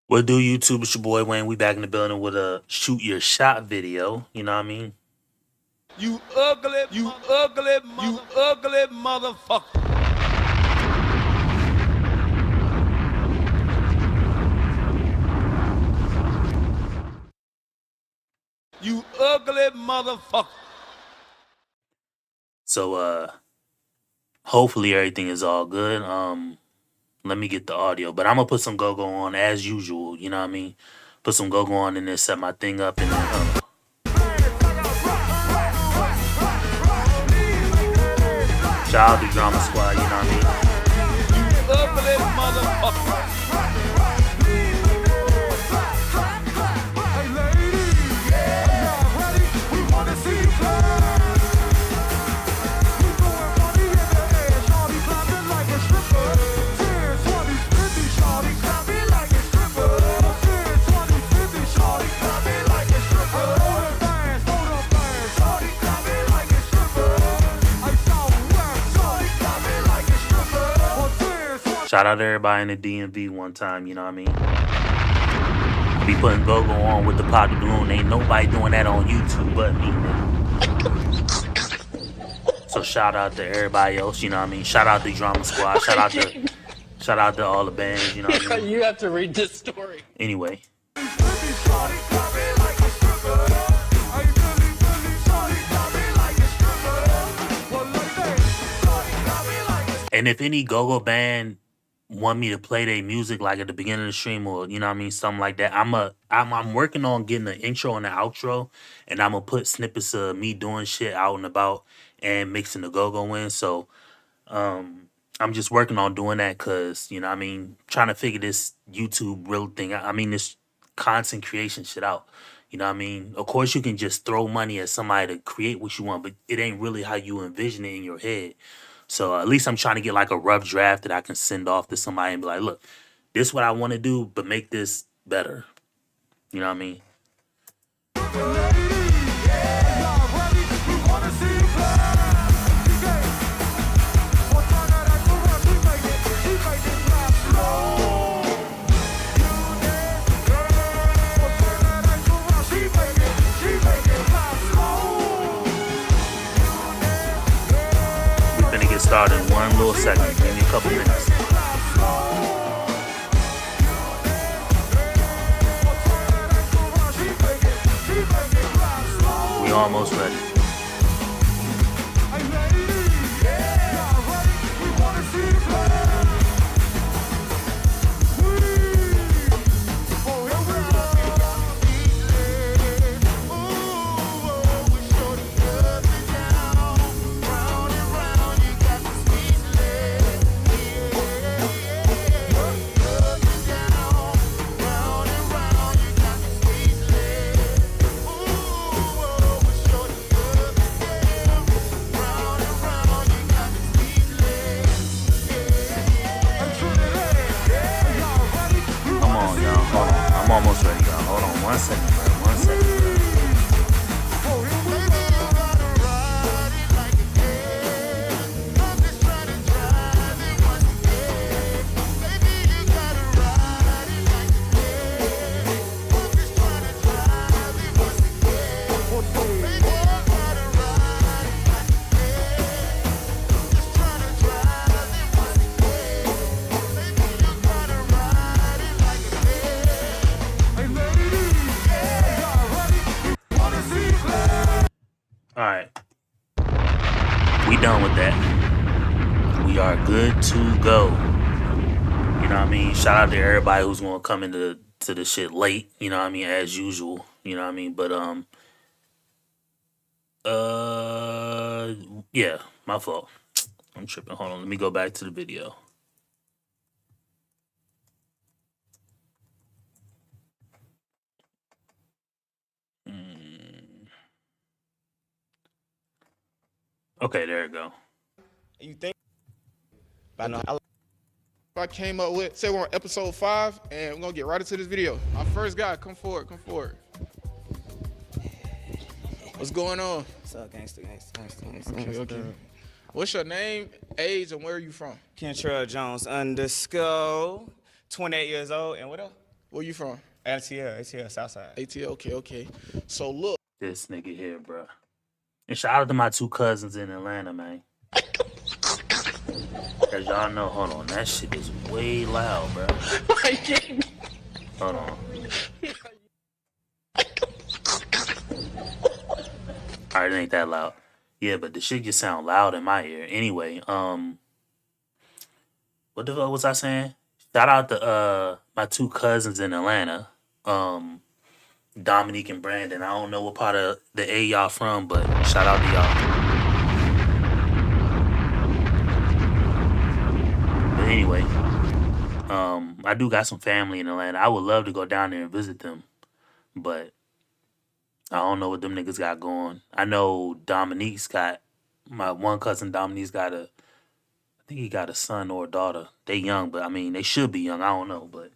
What do YouTube? It's your boy Wayne. We back in the building with a shoot your shot video. You know what I mean? You ugly motherfucker. You ugly motherfucker. So hopefully everything is all good. Let me get the audio. But I'm gonna put some go-go on as usual, you know what I mean? Put some go-go on and then set my thing up and then shout out to Drama Squad, you know what I mean? You ugly motherfucker. Shout out to everybody in the DMV one time, you know what I mean? I be putting go-go on with the pot of balloon. Ain't nobody doing that on YouTube but me, nigga. So shout out to everybody else, you know what I mean? Shout out to Drama Squad. Shout out to all the bands, you know what I mean? You have to read this story. Anyway. And if any go-go band want me to play their music like at the beginning of the stream or you know what I mean, something like that, I'm working on getting the intro and the outro, and I'm gonna put snippets of me doing shit out and about and mixing the go-go in. So I'm just working on doing that because, you know what I mean, trying to figure this YouTube real thing. I mean this content creation shit out. You know what I mean? Of course you can just throw money at somebody to create what you want, but it ain't really how you envision it in your head. So at least I'm trying to get like a rough draft that I can send off to somebody and be like, look, this is what I want to do, but make this better. You know what I mean? We're gonna get started in one little second. Give me a couple minutes. We almost ready. I'm almost ready, y'all. Hold on one second, bro. One second. All right. We done with that. We are good to go. You know what I mean? Shout out to everybody who's gonna come into the shit late, you know what I mean, as usual. You know what I mean? But yeah, my fault. I'm tripping. Hold on, let me go back to the video. Okay, there we go. You think I came up with, say we're on episode 5 and we're gonna get right into this video. Our first guy, come forward. What's going on? What's up, gangster? Okay. What's your name, age, and where are you from? Kentrell Jones _ 28 years old, and what else? Where you from? ATL, Southside. ATL, okay. So look. This nigga here, bro. And shout out to my 2 cousins in Atlanta, man. As y'all know, hold on, that shit is way loud, bro. Hold on. Alright, it ain't that loud. Yeah, but the shit just sound loud in my ear. Anyway, what the fuck was I saying? Shout out to my 2 cousins in Atlanta. Dominique and Brandon. I don't know what part of the A y'all from, but shout out to y'all. But anyway, I do got some family in Atlanta. I would love to go down there and visit them, but I don't know what them niggas got going. I know Dominique's got, my one cousin Dominique's got I think he got a son or a daughter. They young, but I mean, they should be young. I don't know, but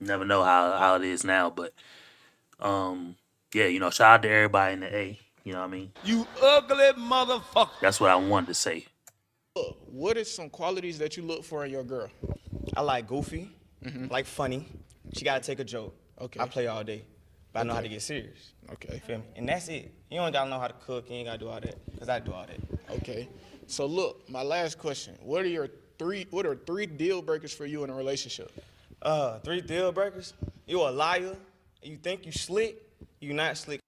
you never know how it is now. But yeah, you know, shout out to everybody in the A. You know what I mean? You ugly motherfucker. That's what I wanted to say. Look, what is some qualities that you look for in your girl? I like goofy, like funny. She gotta take a joke. Okay. I play all day, but I know how to get serious. Okay. You feel me? And that's it. You don't gotta know how to cook. You ain't gotta do all that, cause I do all that. Okay. So look, my last question. What are 3 deal breakers for you in a relationship? 3 deal breakers. You a liar. You think you slick. You not slick.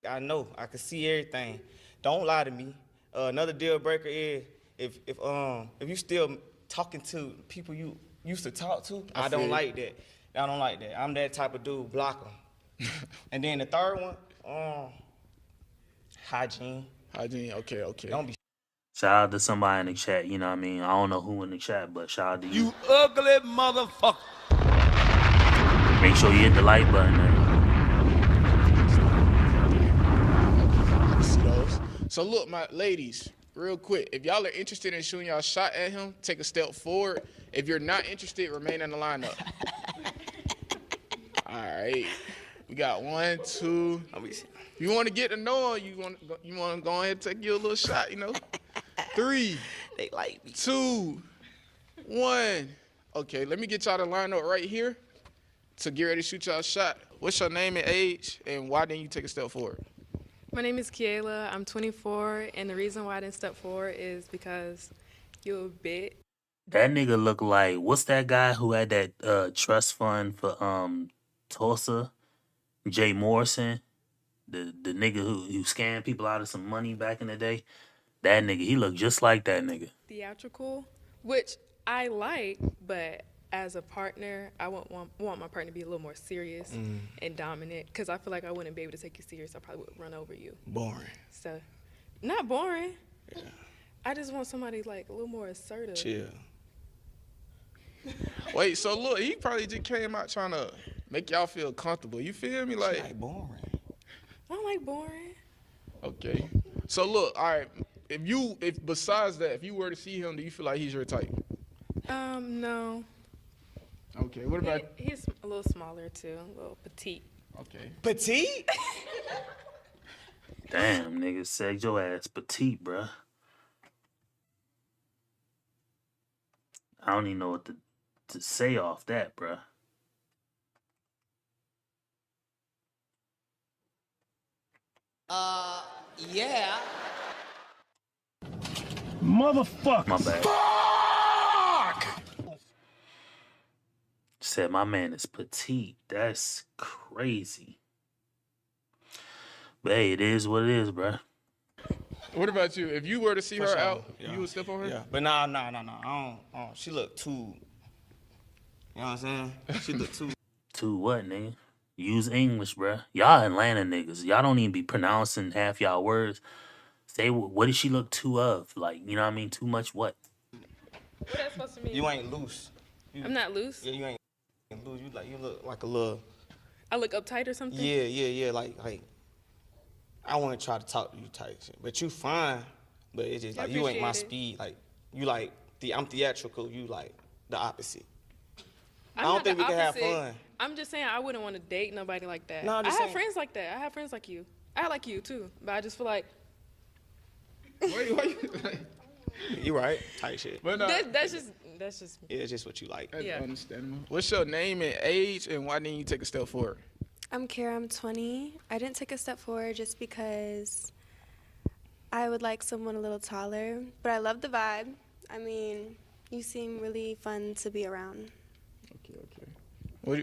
I know. I can see everything. Don't lie to me. Another deal breaker is if you still talking to people you used to talk to. I don't like that. I don't like that. I'm that type of dude. Block them. And then the third one, hygiene. Hygiene. Okay. Don't be. Shout out to somebody in the chat. You know what I mean? I don't know who in the chat, but shout out to you. You ugly motherfucker. Make sure you hit the like button, man. I see those. So look, my ladies, real quick, if y'all are interested in shooting y'all shot at him, take a step forward. If you're not interested, remain in the lineup. All right. We got 1, 2. If you want to get to know him, you want to go ahead and take you a little shot, you know? 3. They like me. 2, 1. Okay, let me get y'all to line up right here to get ready to shoot y'all shot. What's your name and age, and why didn't you take a step forward? My name is Keela. I'm 24, and the reason why I didn't step forward is because you're a bit. That nigga look like, what's that guy who had that trust fund for Tulsa? Jay Morrison, the nigga who scammed people out of some money back in the day. That nigga, he looked just like that nigga. Theatrical, which I like, but as a partner, I want my partner to be a little more serious and dominant, because I feel like I wouldn't be able to take you serious. I probably would run over you. Boring. So, not boring. Yeah. I just want somebody like a little more assertive. Chill. Wait, so look, he probably just came out trying to make y'all feel comfortable. You feel me? Like boring. I don't like boring. Okay. So look, all right. If besides that, if you were to see him, do you feel like he's your type? No. Okay. What about? He's a little smaller too, a little petite. Okay. Petite? Damn, nigga, said your ass petite, bruh. I don't even know what to say off that, bruh. Yeah. Motherfucker. My bad. Said my man is petite. That's crazy. But hey, it is what it is, bruh. What about you? If you were to see her sure. out, Yeah. you would step on her? Yeah. But nah. I don't. She look too. You know what I'm saying? She look too. To what, nigga? Use English, bruh. Y'all Atlanta niggas. Y'all don't even be pronouncing half y'all words. Say, what did she look too of? Like, you know what I mean? Too much what? What that supposed to mean? You ain't loose. I'm not loose. Yeah, you ain't loose. You look like a little. I look uptight or something? Yeah. Like I want to try to talk to you type shit, but you fine. But it's just I like you ain't my appreciate it. speed. Like you like I'm theatrical. You like the opposite. I'm I don't not think the we can have opposite. fun. I'm just saying I wouldn't want to date nobody like that. No, I'm I just have saying. friends like that. I have friends like you. I like you too, but I just feel like Wait. You right, type shit. But That's just me. Yeah, it's just what you like. that's Yeah. understandable. What's your name and age, and why didn't you take a step forward? I'm Kara, I'm 20. I didn't take a step forward just because I would like someone a little taller, but I love the vibe. I mean, you seem really fun to be around. Okay.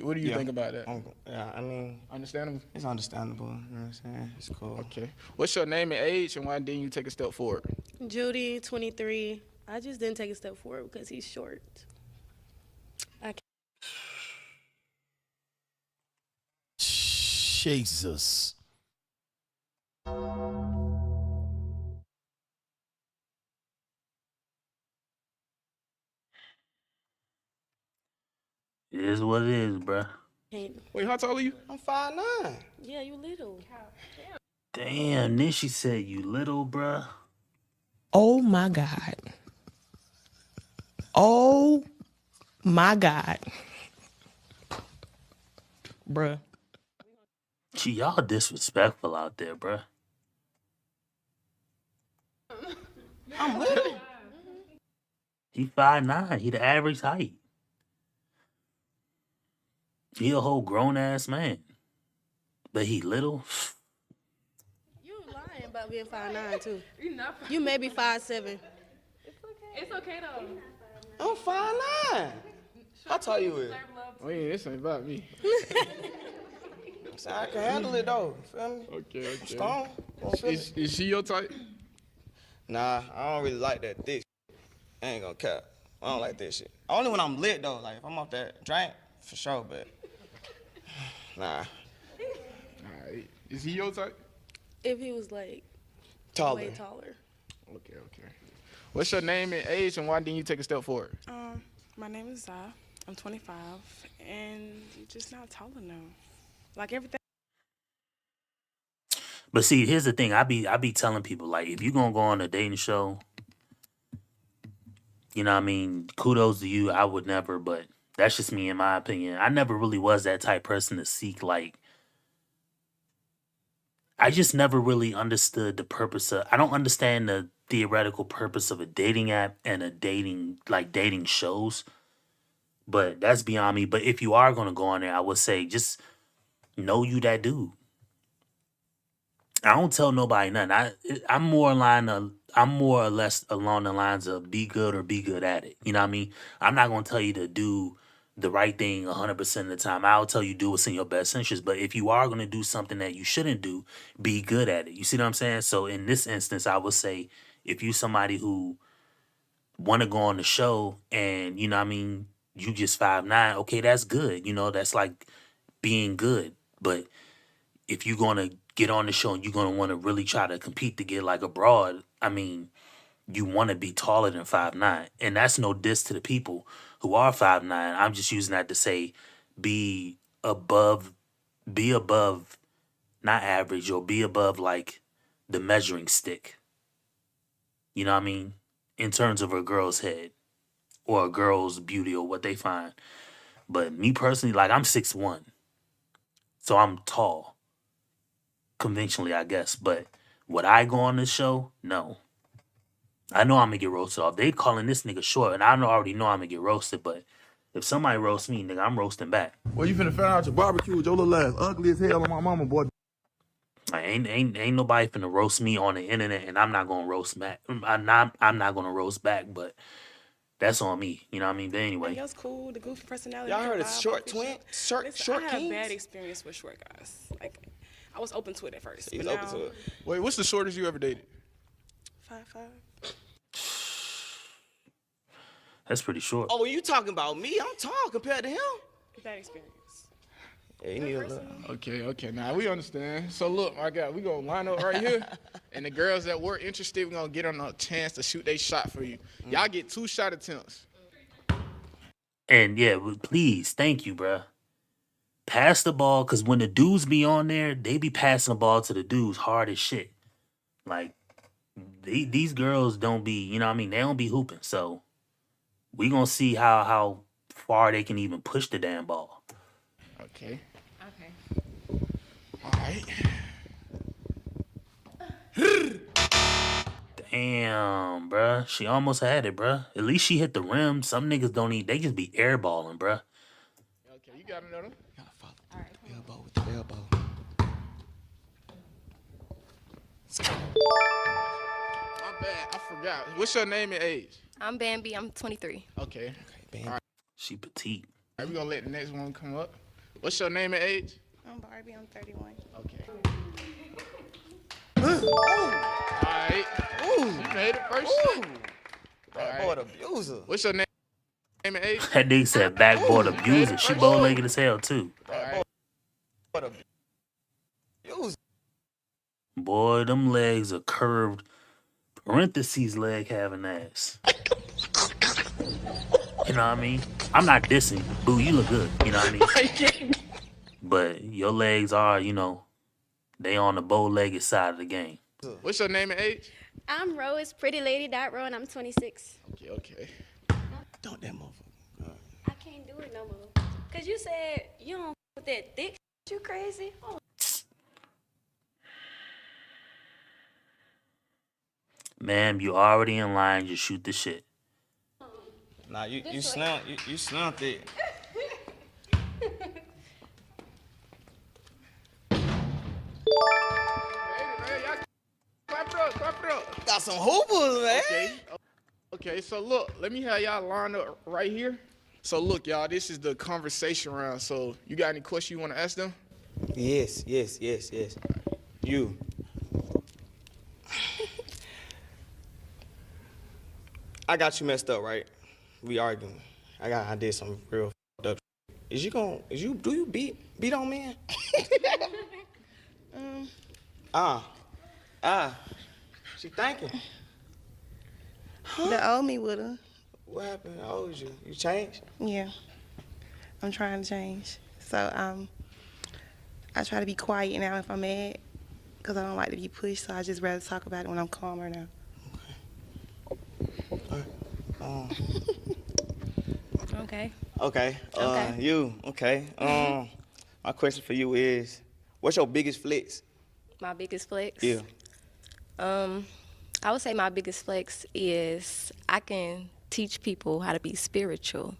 What do you think about that? Yeah, I mean, Understandable. it's understandable. You know what I'm saying? It's cool. Okay. What's your name and age, and why didn't you take a step forward? Judy, 23. I just didn't take a step forward because he's short. Jesus. It is what it is, bruh. Can't, Wait, how tall are you? I'm 5'9". yeah, you little. Damn, then she said you little, bruh. Oh my God. Oh my God. Bruh. Gee, y'all disrespectful out there, bruh. I'm little. He 5'9". He the average height. He a whole grown ass man. But he little? You lying about being 5'9" too. You're not. You may be 5'7". It's okay though. I'm 5'9". How tall you is? Wait, this ain't about me. So I can handle it though. Feel me? Okay. Strong. Don't feel it. Is she your type? Nah, I don't really like that thick shit. I ain't gonna cap. I don't like that shit. Only when I'm lit though. Like if I'm off that drink, for sure. But nah, Alright. Is he your type? If he was like taller. way taller. Okay. What's your name and age, and why didn't you take a step forward? My name is Zah. I'm 25, and you're just not tall enough. Like everything. But see, here's the thing. I be telling people, like, if you gonna go on a dating show, you know what I mean, kudos to you. I would never, but that's just me in my opinion. I never really was that type person to seek, like, I just never really understood the purpose of, I don't understand the theoretical purpose of a dating app and a dating shows. But that's beyond me. But if you are gonna go on there, I would say just know you that dude. I don't tell nobody nothing. I'm more or less along the lines of be good or be good at it. You know what I mean? I'm not gonna tell you to do the right thing 100% of the time. I'll tell you do what's in your best interest. But if you are gonna do something that you shouldn't do, be good at it. You see what I'm saying? So in this instance, I would say if you somebody who want to go on the show and you know what I mean, you just 5'9", okay, that's good. You know, that's like being good. But if you're gonna get on the show and you're gonna want to really try to compete to get like abroad, I mean, you want to be taller than 5'9", and that's no diss to the people who are 5'9". I'm just using that to say, be above, not average, or be above like the measuring stick. You know what I mean? In terms of a girl's head or a girl's beauty or what they find. But me personally, like I'm 6'1", so I'm tall. Conventionally, I guess. But would I go on this show? No. I know I'm gonna get roasted off. They calling this nigga short, and I already know I'm gonna get roasted. But if somebody roasts me, nigga, I'm roasting back. Well, you finna find out your barbecue with your little ass ugly as hell on my mama, boy. Like, ain't nobody finna roast me on the internet, and I'm not gonna roast back. I'm not gonna roast back, but that's on me. You know what I mean? But anyway, That's cool. The goofy personality. Y'all heard of vibe, short off the twin? shit. Short Listen, I had a kings? bad experience with short guys. Like, I was open to it at first. He was but open now, to it. Wait, what's the shortest you ever dated? 5'5". that's pretty short. Oh, you talking about me? I'm tall compared to him. Bad experience. Yeah, you need a little. Okay. Now we understand. So look, my guy, we gonna line up right here, and the girls that were interested, we gonna get them a chance to shoot their shot for you. Y'all get 2 shot attempts. And yeah, please, thank you, bruh. Pass the ball, cause when the dudes be on there, they be passing the ball to the dudes hard as shit. Like these girls don't be, you know what I mean? They don't be hooping. So we gonna see how far they can even push the damn ball. Okay. Okay. All right. Damn. Damn, bruh. She almost had it, bruh. At least she hit the rim. Some niggas don't eat. They just be airballing, bruh. Okay, you got another. Gotta follow. All right. Elbow with the elbow. My bad, I forgot. What's your name and age? I'm Bambi. I'm 23. Okay. Okay, bam. All right. She petite. All right, we gonna let the next one come up. What's your name and age? I'm Barbie. I'm 31. Okay. All right. Ooh, you made it first. Backboard abuser. What's your name and age? That nigga said backboard abuser. She bow-legged as hell, too. All right. Backboard abuser. Boy, them legs are curved. Parentheses leg having ass. You know what I mean? I'm not dissing. Boo, you look good. You know what I mean? But your legs are, you know, they on the bow-legged side of the game. What's your name and age? I'm Rose, pretty lady. Ro, and I'm 26. Okay. Don't that motherfucker. I can't do it no more. Cause you said you don't with that thick. You crazy? Oh. Ma'am, you already in line. Just shoot the shit. Nah, you slumped it. Clap it up. Got some hoopers, man. Okay, so look, let me have y'all line up right here. So look, y'all, this is the conversation round. So you got any questions you want to ask them? Yes. You. I got you messed up, right? We arguing. I did some real fucked up. Do you beat on men? She thinking. The old me would've. What happened? How old is you? You changed? Yeah. I'm trying to change. So I try to be quiet now if I'm mad, because I don't like to be pushed. So I just rather talk about it when I'm calmer now. Okay. You. Okay. My question for you is, what's your biggest flex? My biggest flex? Yeah. I would say my biggest flex is I can teach people how to be spiritual.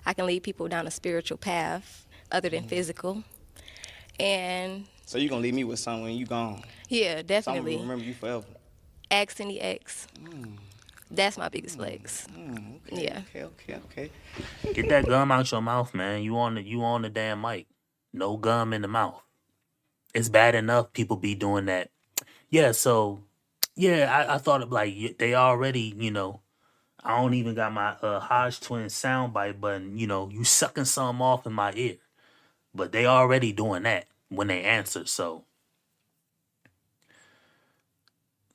I can lead people down a spiritual path other than physical. And So you gonna leave me with something when you gone? yeah, definitely. Someone will remember you forever. Ask any ex. That's my biggest flex. Okay, Yeah. Okay. Get that gum out your mouth, man. You on the damn mic. No gum in the mouth. It's bad enough people be doing that. Yeah, so yeah, I thought of like they already, you know, I don't even got my Hodge Twin soundbite button, you know, you sucking something off in my ear. But they already doing that when they answer, so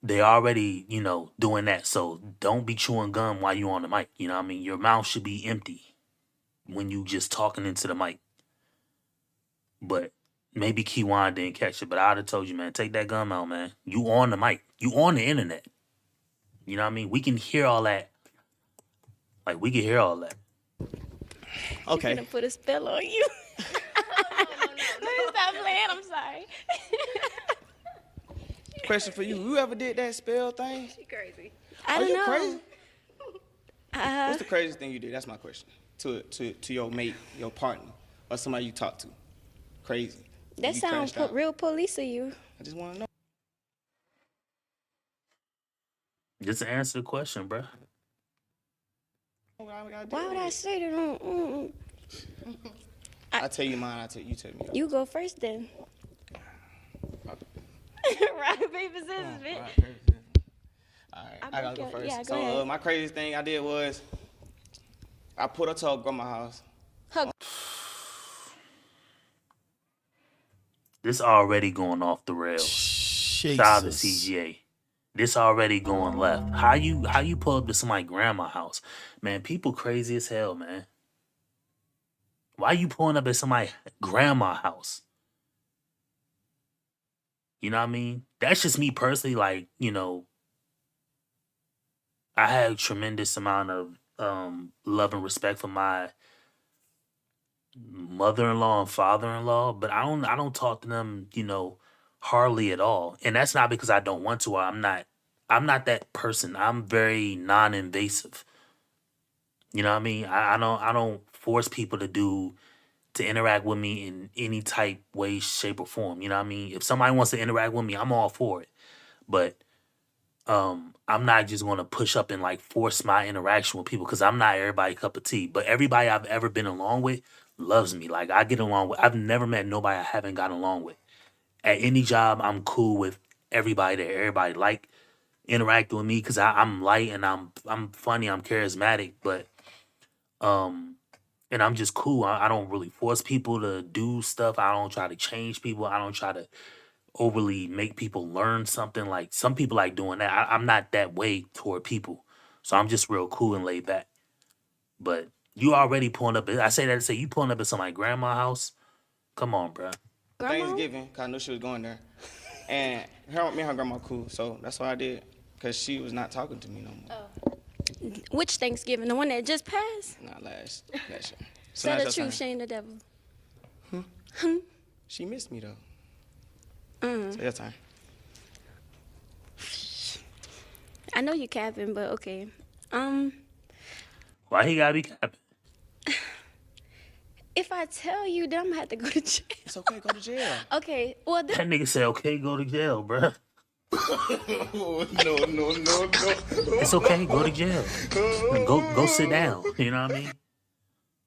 they already, you know, doing that. So don't be chewing gum while you on the mic. You know what I mean? Your mouth should be empty when you just talking into the mic. But maybe Keewon didn't catch it, but I'd have told you, man, take that gum out, man. You on the mic. You on the internet. You know what I mean? We can hear all that. Like, we can hear all that. Okay. I'm gonna put a spell on you. Let me stop playing. I'm sorry. Question for you. You ever did that spell thing? She crazy. I Are don't you know. crazy? What's the craziest thing you did? That's my question. To your mate, your partner, or somebody you talk to. Crazy. That You sounds crashed out. real police of you. I just want to know. Just answer the question, bruh. Why would I say that? I tell you mine. You tell me. You go first then. Rock, paper, scissors, bitch. All right, I gotta go first. Yeah, go So ahead. my craziest thing I did was I put her to her grandma's house. This already going off the rails. Shout out to CGA. This already going left. How you pull up to somebody's grandma's house? Man, people crazy as hell, man. Why you pulling up at somebody's grandma's house? You know what I mean? That's just me personally, like, you know, I had a tremendous amount of love and respect for my mother-in-law and father-in-law, but I don't talk to them, you know, hardly at all. And that's not because I don't want to, or I I'm not that person. I'm very non-invasive. You know what I mean? I don't force people to interact with me in any type, way, shape, or form. You know what I mean? If somebody wants to interact with me, I'm all for it. But I'm not just gonna push up and like force my interaction with people because I'm not everybody cup of tea. But everybody I've ever been along with loves me. Like I get along with. I've never met nobody I haven't gotten along with. At any job, I'm cool with everybody there. Everybody like interacting with me because I'm light and I'm funny. I'm charismatic, but and I'm just cool. I don't really force people to do stuff. I don't try to change people. I don't try to overly make people learn something. Like some people like doing that. I'm not that way toward people, so I'm just real cool and laid back. But you already pulling up. I say that to say you pulling up at somebody's grandma's house. Come on, bro. Thanksgiving, cause I knew she was going there, and me and her grandma cool, so that's what I did, cause she was not talking to me no more. Oh. Which Thanksgiving? The one that just passed? Not last year. So Tell now the it's your truth, turn. shame the devil. She missed me though. So your turn. I know you capping, but okay. Why he gotta be capping? If I tell you, then I'm gonna have to go to jail. It's okay, go to jail. Okay, well, That nigga said, "Okay, go to jail, bruh. No. It's okay, go to jail. Go sit down. You know what I mean?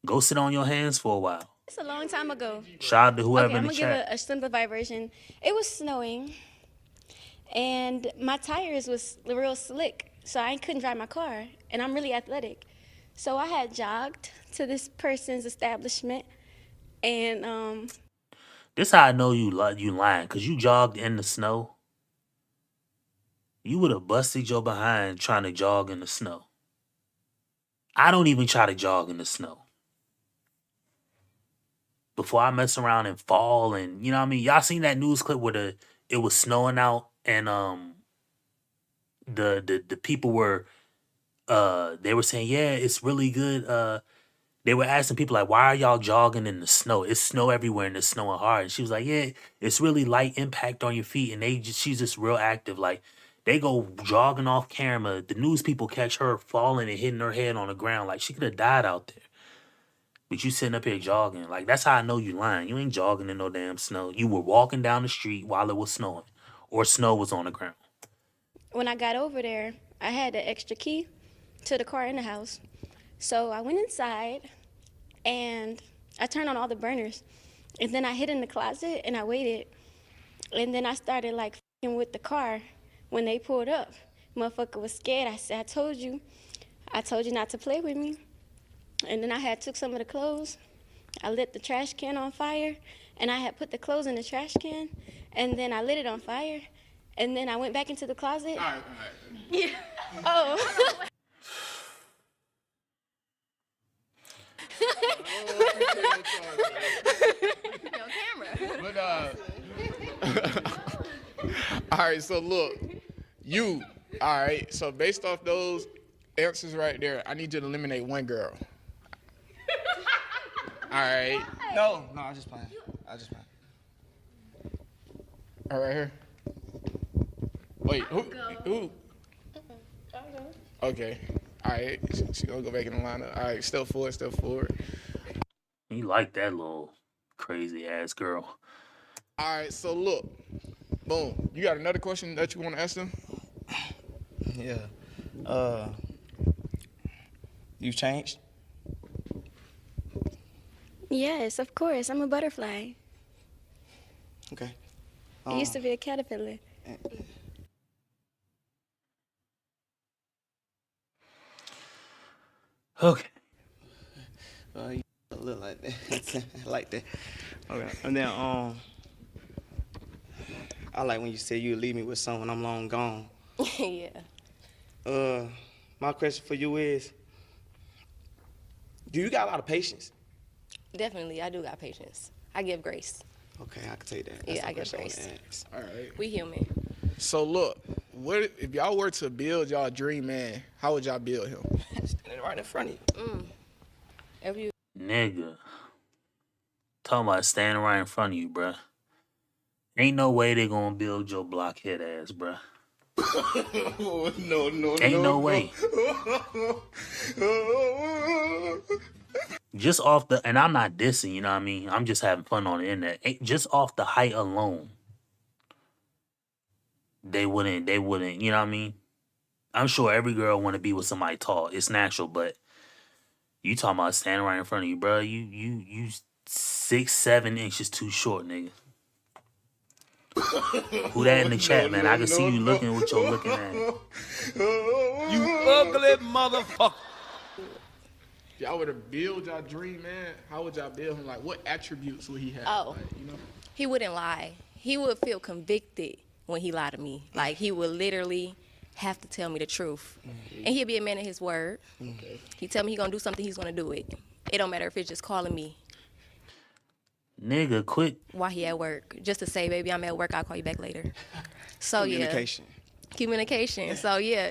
Go sit on your hands for a while." it's a long time ago. Shout out to whoever Okay, in I'm the gonna give chat. a simplified version. It was snowing, and my tires was real slick, so I couldn't drive my car. And I'm really athletic, so I had jogged to this person's establishment, and This how I know you lying, cause you jogged in the snow. You would have busted your behind trying to jog in the snow. I don't even try to jog in the snow. Before I mess around and fall, and you know what I mean? Y'all seen that news clip where it was snowing out and the people were they were saying, yeah, it's really good. They were asking people like, why are y'all jogging in the snow? It's snow everywhere and it's snowing hard. And she was like, yeah, it's really light impact on your feet. And she's just real active. Like they go jogging off camera. The news people catch her falling and hitting her head on the ground. Like she could have died out there. But you sitting up here jogging. Like that's how I know you lying. You ain't jogging in no damn snow. You were walking down the street while it was snowing. Or snow was on the ground. when I got over there, I had the extra key to the car in the house. So I went inside and I turned on all the burners. And then I hid in the closet and I waited. And then I started like f***ing with the car when they pulled up. Motherfucker was scared. I said, I told you not to play with me. And then I had took some of the clothes. I lit the trash can on fire. And I had put the clothes in the trash can. And then I lit it on fire. And then I went back into the closet. All right. Yeah. Oh. But all right, so look, all right, so based off those answers right there, I need you to eliminate one girl. All right. No, I just playing. All right, here. Wait, who? Okay. All right, she gonna go back in the lineup. All right, step forward. You like that little crazy ass girl. All right, so look, boom. You got another question that you want to ask them? Yeah. You've changed? Yes, of course. I'm a butterfly. Okay. I used to be a caterpillar. Okay. You look like that. I like that. Okay. And then I like when you say you leave me with someone I'm long gone. Yeah. My question for you is, do you got a lot of patience? Definitely, I do got patience. I give grace. Okay, I can take that. Yeah, I give grace. All right. We human. So look, what if y'all were to build y'all dream man? How would y'all build him? Standing right in front of you. If you Nigga. Talking about standing right in front of you, bruh. Ain't no way they gonna build your blockhead ass, bruh. Ain't no way. Just off the, and I'm not dissing, you know what I mean? I'm just having fun on the internet. Just off the height alone, they wouldn't, you know what I mean? I'm sure every girl want to be with somebody tall. It's natural, but you talking about standing right in front of you, bro. You 6-7 inches too short, nigga. Who that in the chat, man? I can see you looking what you're looking at. You ugly motherfucker. If y'all were to build y'all dream man, how would y'all build him? Like, what attributes would he have? Oh, like, you know? He wouldn't lie. He would feel convicted when he lied to me. Like, he would literally have to tell me the truth. And he'd be a man of his word. Okay. He tell me he gonna do something, he's gonna do it. It don't matter if it's just calling me Nigga, quit. while he at work, just to say, baby, I'm at work, I'll call you back later. So communication. So yeah,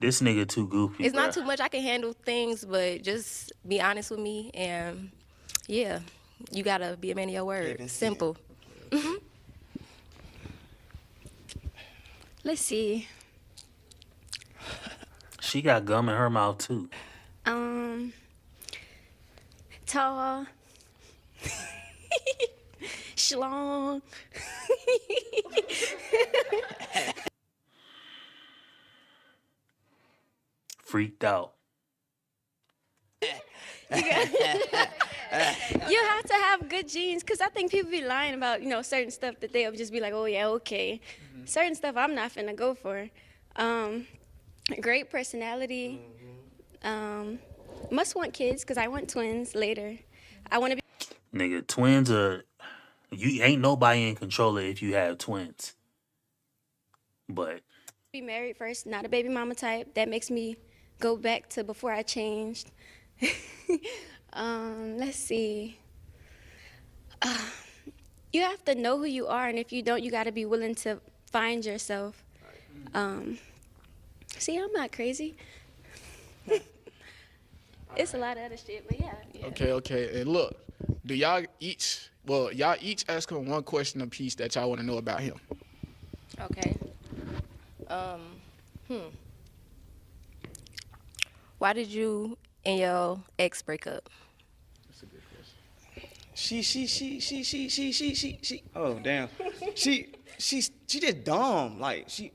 This nigga too goofy, it's not bruh. too much. I can handle things, but just be honest with me. And yeah, you gotta be a man of your word. Simple. Let's see. She got gum in her mouth too. Tall. Schlong. Freaked out. You have to have good genes, because I think people be lying about, certain stuff that they'll just be like, oh yeah, okay. Certain stuff I'm not finna go for. Great personality. Must want kids, because I want twins later. I want to be... Nigga, twins are... You ain't nobody in control of if you have twins. But... Be married first, not a baby mama type. That makes me go back to before I changed. Let's see. You have to know who you are, and if you don't, you got to be willing to find yourself. See, I'm not crazy. It's a lot of other shit, but yeah. Okay. And look, do y'all each ask him one question apiece that y'all want to know about him? Okay. Why did you and your ex break up? That's a good question. She. Oh damn. She just dumb. Like she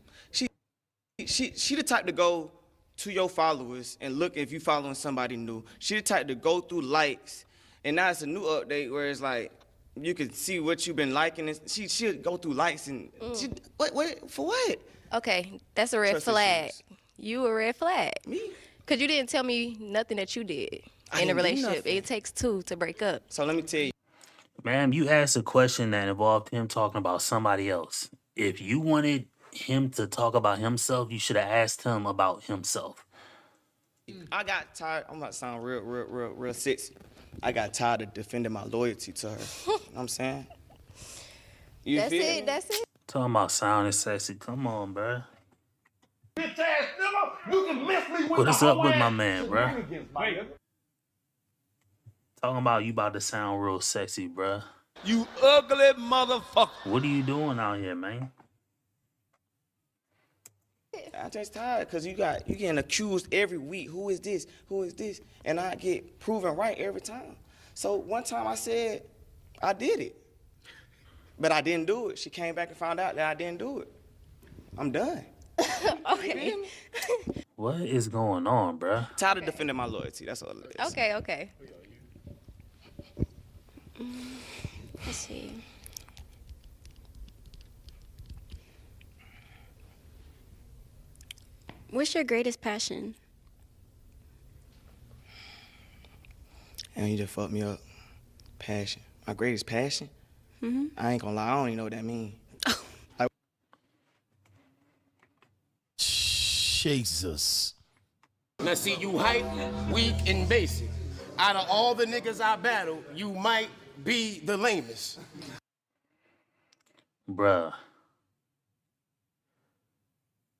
the type to go to your followers and look if you following somebody new. She the type to go through likes, and now it's a new update where it's like you can see what you've been liking. And she'll go through likes and what for what? Okay, that's a red Trust flag. issues. You a red flag. Me? Because you didn't tell me nothing that you did I in a didn't do relationship. nothing. It takes two to break up. So let me tell you. Ma'am, you asked a question that involved him talking about somebody else. If you wanted him to talk about himself, you should have asked him about himself. I got tired. I'm about to sound real sexy. I got tired of defending my loyalty to her. You know what I'm saying? You That's feel it. me? That's it. Talking about sounding sexy. Come on, bruh. Bitch ass nigga, you can miss me with What is the up with whole my ass man, bruh? shenanigans, my nigga. Talking about you about to sound real sexy, bruh. You ugly motherfucker. What are you doing out here, man? I'm just tired because you getting accused every week. Who is this? Who is this? And I get proven right every time. So one time I said I did it, but I didn't do it. She came back and found out that I didn't do it. I'm done. Okay. What is going on, bruh? Tired of defending my loyalty. That's all it is. Okay. Let's see. What's your greatest passion? And you just fucked me up. Passion. My greatest passion? Mm-hmm. I ain't gonna lie. I don't even know what that means. Jesus. Now see, you hype, weak, and basic. Out of all the niggas I battle, you might be the lamest. Bruh.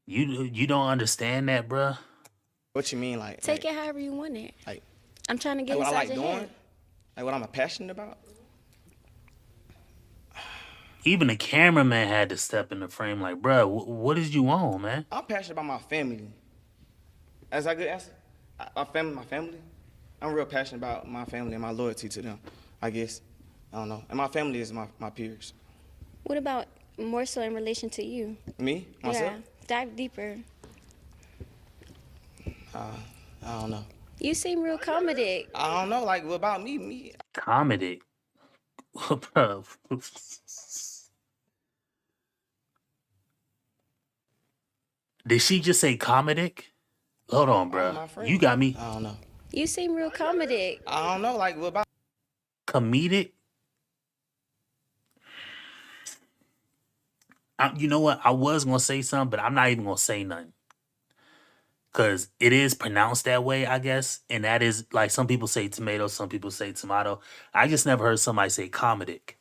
You don't understand that, bruh? What you mean, like? Take it however you want it. Like, I'm trying to get what I inside like your doing? head. Like what I'm passionate about? Even the cameraman had to step in the frame. Like, bruh, what did you on, man? I'm passionate about my family. That's a good answer. My family. I'm real passionate about my family and my loyalty to them, I guess. I don't know. And my family is my peers. What about more so in relation to you? Me? Myself? Yeah, dive deeper. I don't know. You seem real comedic. I don't know. Like, what about me? Comedy. Bruh. Did she just say comedic? Hold on, bruh. You got me. I don't know. You seem real comedic. I don't know. Like, what about Comedic? You know what? I was going to say something, but I'm not even going to say nothing. Because it is pronounced that way, I guess. And that is, like, some people say tomato, some people say tomato. I just never heard somebody say comedic.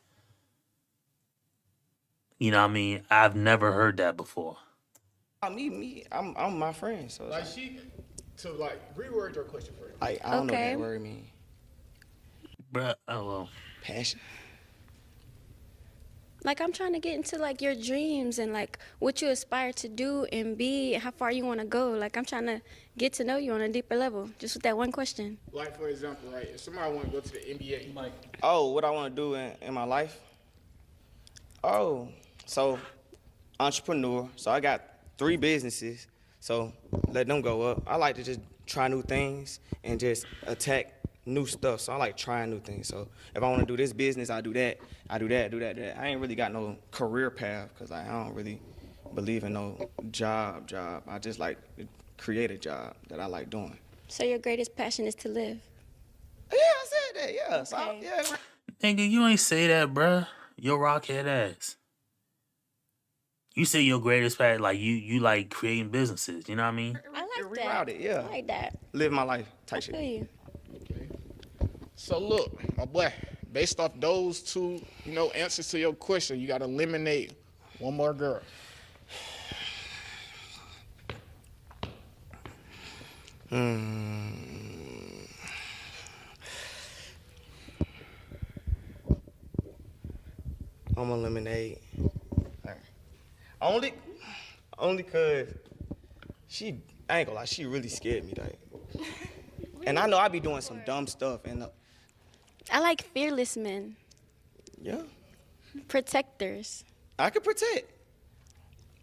You know what I mean? I've never heard that before. me? I'm my friend. So Like so like reword your question for you. I don't know what that word mean. Bruh, oh well. Passion. Like, I'm trying to get into, like, your dreams and, like, what you aspire to do and be and how far you want to go. Like, I'm trying to get to know you on a deeper level, just with that one question. Like, for example, right, if somebody want to go to the NBA, like, Oh, what I want to do in my life? Oh, so entrepreneur. So I got 3 businesses. So let them go up. I like to just try new things and just attack new stuff. So I like trying new things. So if I want to do this business, I do that. I do that. I ain't really got no career path because I don't really believe in no job. I just like to create a job that I like doing. So your greatest passion is to live? Yeah, I said that. Yeah. So Nigga, you ain't say that, bruh. Your rockhead ass. You say your greatest passion, like you like creating businesses. You know what I mean? I like Reroute it, yeah. I like that. Live my life type I shit. feel you. so look, my boy, based off those 2, answers to your question, you got to eliminate one more girl. I'm gonna eliminate. Only cause I ain't gonna lie, she really scared me, like. And I know I be doing some dumb stuff, and I like fearless men. yeah, Protectors. I could protect,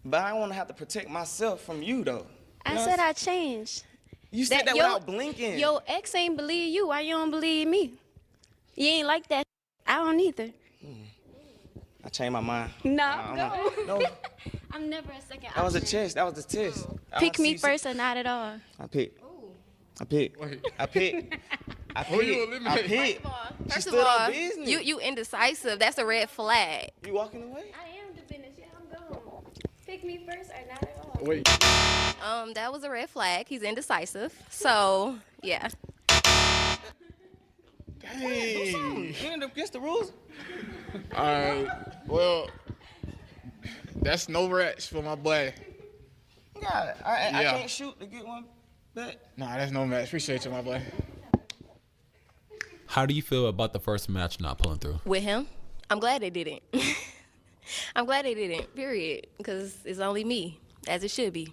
but I don't wanna have to protect myself from you though. I said I changed. You said that without blinking. Your ex ain't believe you. Why you don't believe me? You ain't like that. I don't either. I changed my mind. No. No, I'm never a second that was a option. test. That was the test. Pick me first or not at all. I picked. I picked. Who you eliminate? First of stood all, on business. you indecisive. That's a red flag. You walking away? I am the business. Yeah, I'm gone. Pick me first or not at all. Wait. That was a red flag. He's indecisive. So, yeah. Hey, you end up against the rules. All right. Well, that's no rats for my boy. Got it. I Yeah. can't shoot to get one back. Nah, that's no match. Appreciate you, my boy. How do you feel about the first match not pulling through? With him, I'm glad they didn't. I'm glad they didn't, period. Because it's only me, as it should be.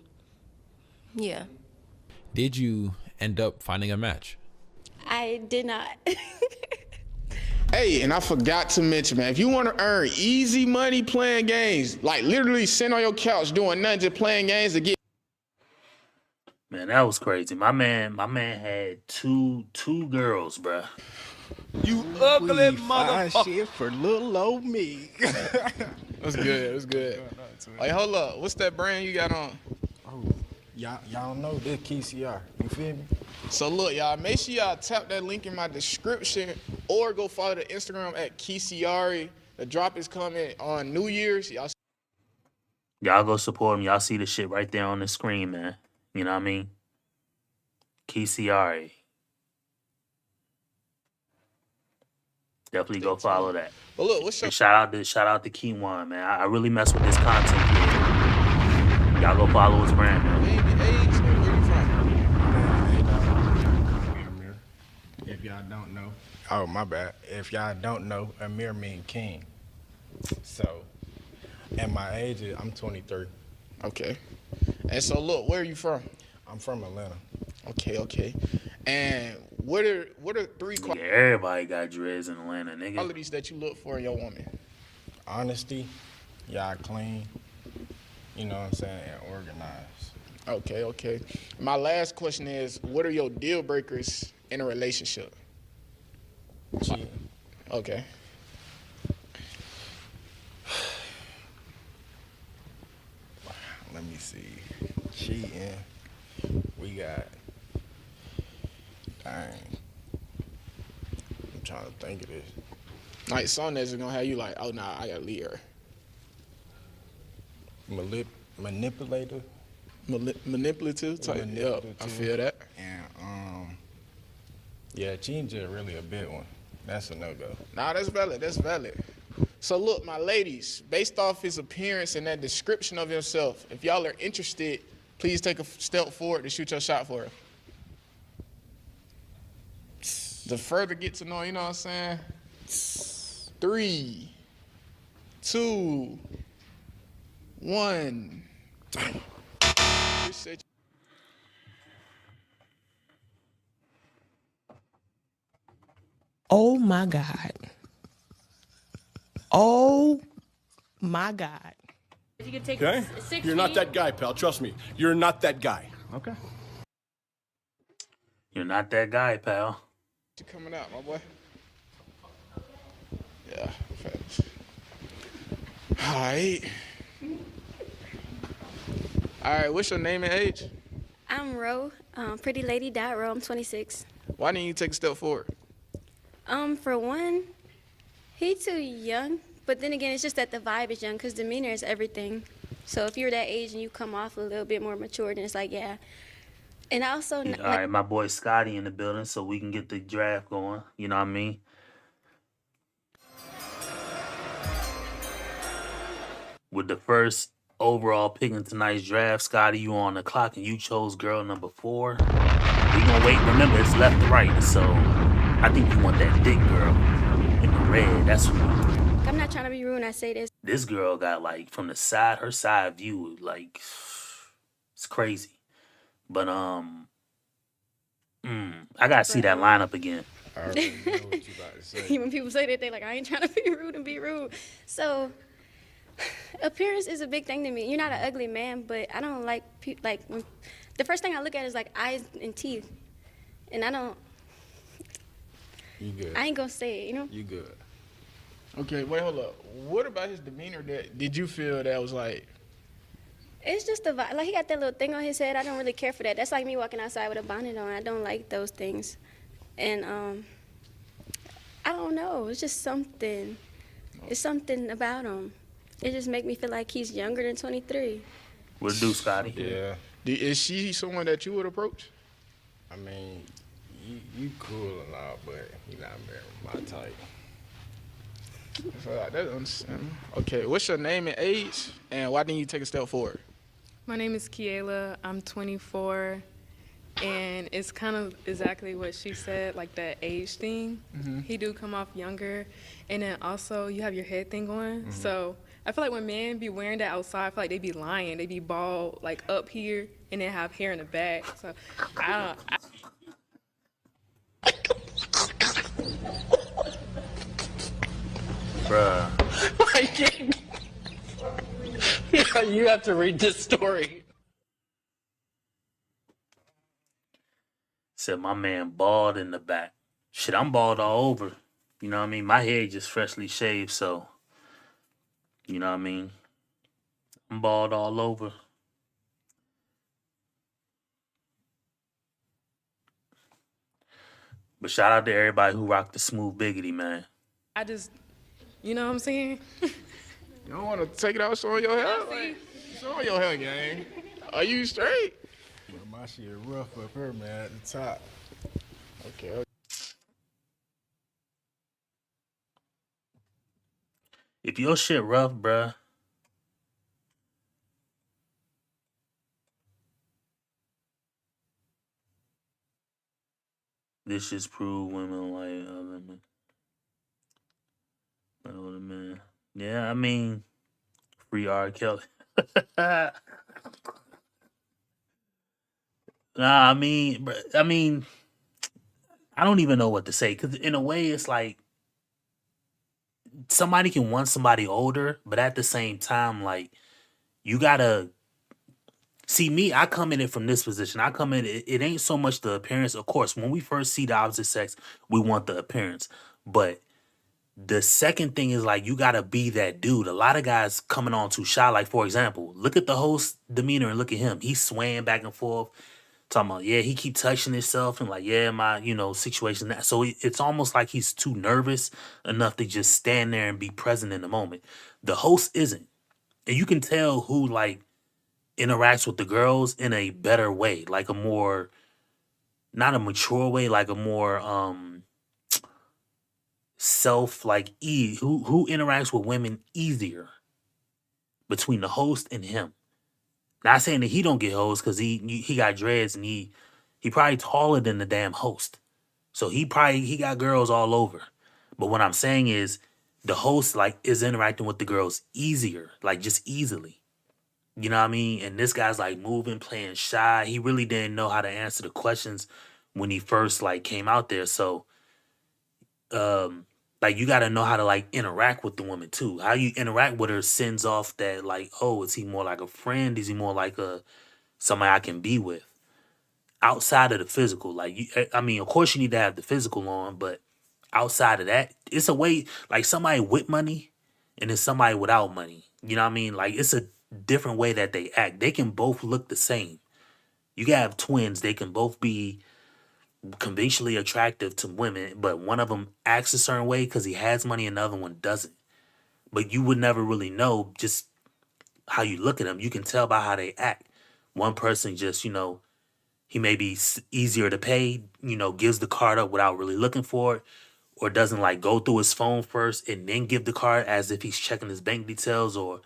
Yeah. Did you end up finding a match? I did not. Hey, and I forgot to mention, man, if you want to earn easy money playing games, like literally sitting on your couch doing nothing, just playing games to get. Man, that was crazy. My man had two girls, bruh. You ugly Fine motherfucker. shit for little old me. That's good. That's good. Hey, hold up. What's that brand you got on? Oh, y'all know this KCR. You feel me? So look, y'all, make sure y'all tap that link in my description or go follow the Instagram at Keewon. The drop is coming on New Year's. Y'all go support him. Y'all see the shit right there on the screen, man. You know what I mean? Keewon. Definitely go follow that. But look, what's your And shout out to Keewon, man. I really mess with this content creator. Y'all go follow his brand, man. If y'all don't know, oh my bad. If y'all don't know, Amir mean king. So And my age is, I'm 23. Okay. And so look, where are you from? I'm from Atlanta. Okay. And what are three Nigga, everybody got dreads in Atlanta, nigga. qualities that you look for in your woman? Honesty, y'all clean, you know what I'm saying, and organized. Okay. My last question is, what are your deal breakers in a relationship? Cheating. Okay. Let me see. Cheating. We got. Dang. I'm trying to think of this. Like something that's gonna have you like, oh nah, I gotta leave her. Manipulator. Manipulative type. Manipulative. Yep, I feel that. And yeah, cheating is really a big one. That's a no-go. Nah, that's valid. So look, my ladies, based off his appearance and that description of himself, if y'all are interested, please take a step forward to shoot your shot for her. The further get to know, you know what I'm saying? 3, 2, 1. Appreciate you. Oh my God. Oh my God. You can take Okay? 6 You're not feet. that guy, pal. Trust me. You're not that guy. Okay. You're not that guy, pal. You coming out, my boy? Yeah, facts. All right, what's your name and age? I'm Ro, Pretty Lady Ro. I'm 26. Why didn't you take a step forward? For one, he too young, but then again, it's just that the vibe is young because demeanor is everything. So if you're that age and you come off a little bit more mature, then it's like, yeah. And I also, All right, my boy Scotty in the building, so we can get the draft going. You know what I mean? With the first overall pick in tonight's draft, Scotty, you on the clock and you chose girl number 4. We gonna wait. Remember, it's left to right, so I think you want that thick girl in the red. That's what I'm not trying to be rude when I say this. this girl got, like, from the side, her side view, like, it's crazy. But I gotta see that lineup again. I already know what you about to say. When people say that, they like, I ain't trying to be rude and be rude. So appearance is a big thing to me. You're not an ugly man, but I don't like when the first thing I look at is like eyes and teeth, and I don't. You good. I ain't gonna say it, you know. You good. Okay, wait, hold up. What about his demeanor that did you feel that was like? It's just the vibe. Like, he got that little thing on his head. I don't really care for that. That's like me walking outside with a bonnet on. I don't like those things. And I don't know. It's just something. It's something about him. It just make me feel like he's younger than 23. What do, Scotty? Yeah. Is she someone that you would approach? I mean, you cool and all, but you not my type. Okay, what's your name and age, and why didn't you take a step forward? My name is Kiela. I'm 24, and it's kind of exactly what she said, like that age thing. Mhm. He do come off younger, and then also you have your head thing going. So I feel like when men be wearing that outside, I feel like they be lying. They be bald like up here, and then have hair in the back. So I don't. Bruh. You have to read this story. Said my man bald in the back. Shit, I'm bald all over. You know what I mean? My hair just freshly shaved, so you know what I mean? I'm bald all over. But shout out to everybody who rocked the smooth biggity, man. I just, you know what I'm saying? You don't want to take it out showing your hair? Like, show your hair, gang. Are you straight? But my shit rough up here, man, at the top. Okay. If your shit rough, bruh, this just prove women like other men. Yeah, I mean, Free R. Kelly. Nah, I mean, I don't even know what to say because in a way, it's like somebody can want somebody older, but at the same time, like you gotta see me. I come in it from this position. I come in. It ain't so much the appearance. Of course, when we first see the opposite sex, we want the appearance, but the second thing is like you gotta be that dude. A lot of guys coming on too shy. Like for example, look at the host demeanor and look at him. He's swaying back and forth, talking about yeah, he keep touching himself and like yeah, my situation. That so it's almost like he's too nervous enough to just stand there and be present in the moment. The host isn't, and you can tell who like interacts with the girls in a better way, like a more not a mature way, like a more self like who interacts with women easier between the host and him. Not saying that he don't get hoes because he got dreads and he probably taller than the damn host. So he got girls all over. But what I'm saying is the host like is interacting with the girls easier, like just easily. You know what I mean? And this guy's like moving, playing shy. He really didn't know how to answer the questions when he first like came out there. So like you gotta know how to like interact with the woman too. How you interact with her sends off that like, oh, is he more like a friend? Is he more like a somebody I can be with? Outside of the physical. Like I mean, of course you need to have the physical on, but outside of that, it's a way like somebody with money and then somebody without money. You know what I mean? Like it's a different way that they act. They can both look the same. You can have twins, they can both be conventionally attractive to women, but one of them acts a certain way because he has money and the other one doesn't. But you would never really know just how you look at them. You can tell by how they act. One person just, he may be easier to pay, gives the card up without really looking for it, or doesn't like go through his phone first and then give the card as if he's checking his bank details, or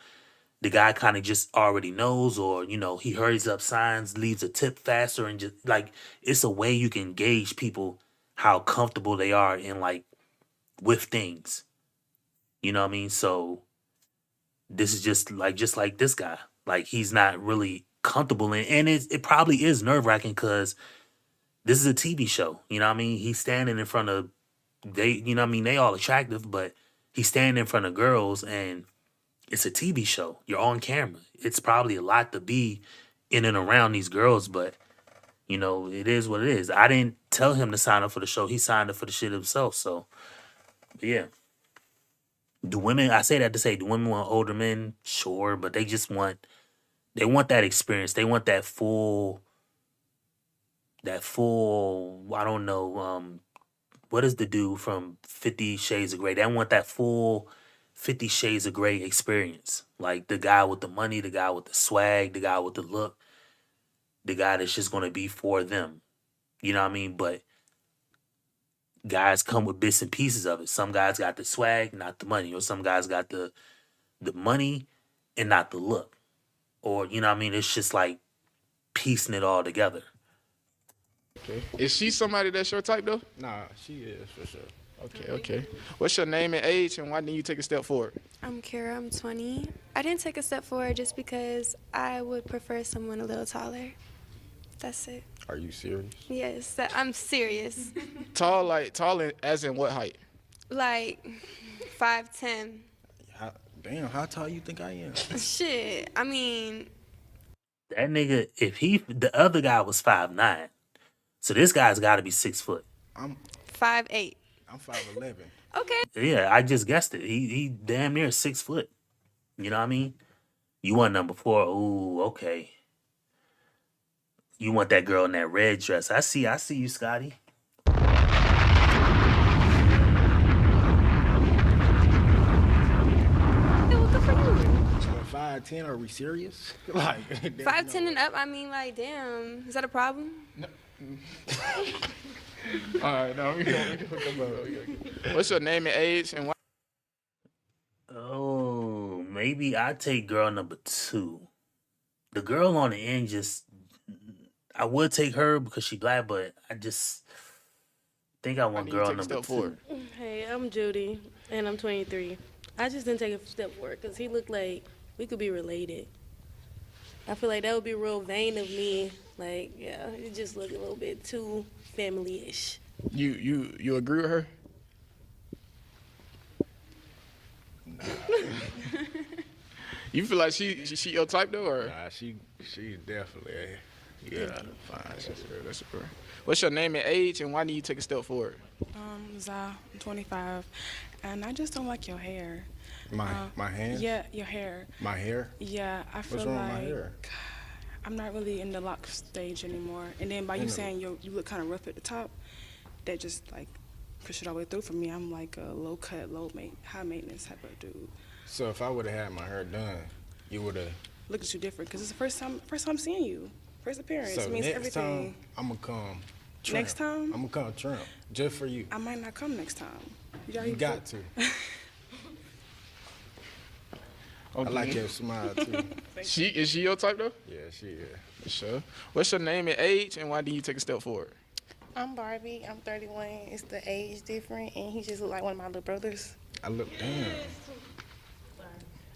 the guy kind of just already knows, or he hurries up signs, leaves a tip faster, and just like it's a way you can gauge people how comfortable they are in like with things. You know what I mean? So this is just like this guy. Like he's not really comfortable in, and it probably is nerve wracking because this is a TV show. You know what I mean? He's standing in front of they all attractive, but he's standing in front of girls and it's a TV show. You're on camera. It's probably a lot to be in and around these girls, but it is what it is. I didn't tell him to sign up for the show. He signed up for the shit himself. So, but yeah. I say that to say, do women want older men? Sure, but they want that experience. They want that full, I don't know, what is the dude from 50 Shades of Grey? They want that full 50 Shades of Grey experience. Like the guy with the money, the guy with the swag, the guy with the look, the guy that's just going to be for them. You know what I mean? But guys come with bits and pieces of it. Some guys got the swag, not the money. Or some guys got the money and not the look. Or, you know what I mean? It's just like piecing it all together. Okay. Is she somebody that's your type though? Nah, she is for sure. Okay. What's your name and age, and why didn't you take a step forward? I'm Kara, I'm 20. I didn't take a step forward just because I would prefer someone a little taller. That's it. Are you serious? Yes, I'm serious. Tall as in what height? Like 5'10". Damn, how tall you think I am? Shit, I mean. That nigga, the other guy was 5'9". So this guy's got to be 6 foot. I'm 5'8". I'm 5'11". Okay. Yeah, I just guessed it. He damn near 6 foot. You know what I mean? You want number 4. Ooh, okay. You want that girl in that red dress. I see you, Scotty. Well, good for you. So 5'10", are we serious? Like 5'10" and up, I mean, like, damn. Is that a problem? No. All right, no, we go. What's your name and age, and why? Oh, maybe I take girl number 2. The girl on the end I would take her because she black, but I just think I want girl number 2. Hey, I'm Judy, and I'm 23. I just didn't take a step forward because he looked like we could be related. I feel like that would be real vain of me. Like, yeah, it just look a little bit too family-ish. You agree with her? You feel like she your type though, or? Nah, she definitely, Fine. That's her. What's your name and age, and why do you take a step forward? Zah, I'm 25, and I just don't like your hair. My hands? Yeah, your hair. My hair? Yeah, I feel What's wrong like with my hair? I'm not really in the lock stage anymore. And then by you saying you look kind of rough at the top, that just like push it all the way through for me. I'm like a low cut, high maintenance type of dude. So if I would have had my hair done, you would have. Look at you different because it's the first time seeing you, first appearance. So it means next everything. time I'm gonna come. Trim. Next time? I'm gonna come trim just for you. I might not come next time. You got to. I like your smile too. Is she your type though? Yeah, she is. For sure. What's your name and age, and why do you take a step forward? I'm Barbie. I'm 31. It's the age different, and he just look like one of my little brothers. I look damn.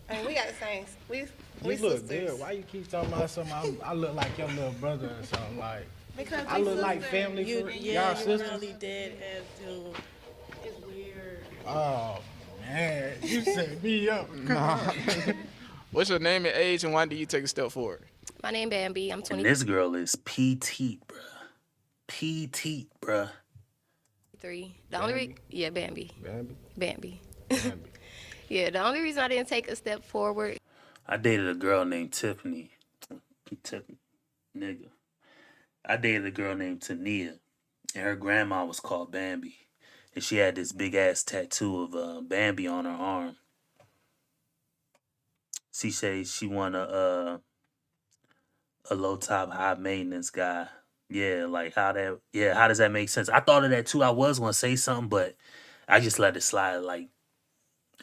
I mean, we got the same. We You look sisters. good. Why you keep talking about something? I look like your little brother or something like. Because I look like family. You, for yeah, y'all you're sisters. really dead as to. It's weird. Oh man, you set me up. What's your name and age, and why do you take a step forward? My name Bambi. I'm 20. And this girl is petite, bruh. Petite, bruh. 3. The only Bambi? yeah, Bambi. Bambi. Bambi. Yeah, the only reason I didn't take a step forward. I dated a girl named Tiffany. Nigga. I dated a girl named Tania, and her grandma was called Bambi. And she had this big ass tattoo of Bambi on her arm. She said she want a low top, high maintenance guy. Yeah, like how does that make sense? I thought of that too. I was gonna say something, but I just let it slide. Like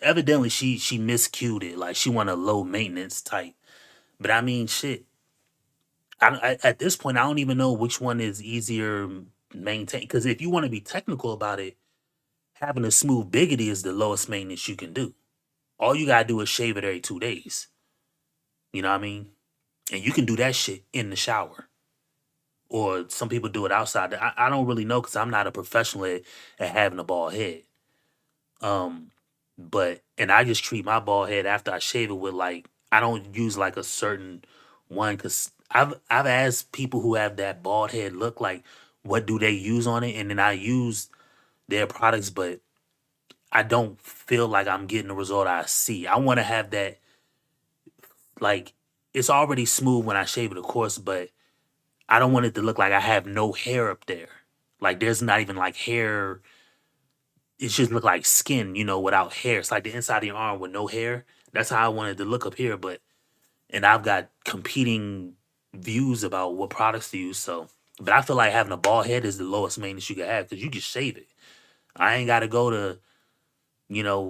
evidently she miscued it. Like she want a low maintenance type. But I mean shit. I at this point I don't even know which one is easier maintain. Because if you want to be technical about it, having a smooth biggity is the lowest maintenance you can do. All you gotta do is shave it every 2 days. You know what I mean? And you can do that shit in the shower. Or some people do it outside. I don't really know because I'm not a professional at having a bald head. But I just treat my bald head after I shave it with like I don't use like a certain one because I've asked people who have that bald head look like what do they use on it, and then I use their products, but I don't feel like I'm getting the result I see. I want to have that like it's already smooth when I shave it, of course, but I don't want it to look like I have no hair up there. Like there's not even like hair. It just look like skin, without hair. It's like the inside of your arm with no hair. That's how I wanted to look up here, and I've got competing views about what products to use. So, but I feel like having a bald head is the lowest maintenance you can have because you can shave it. I ain't got to go to,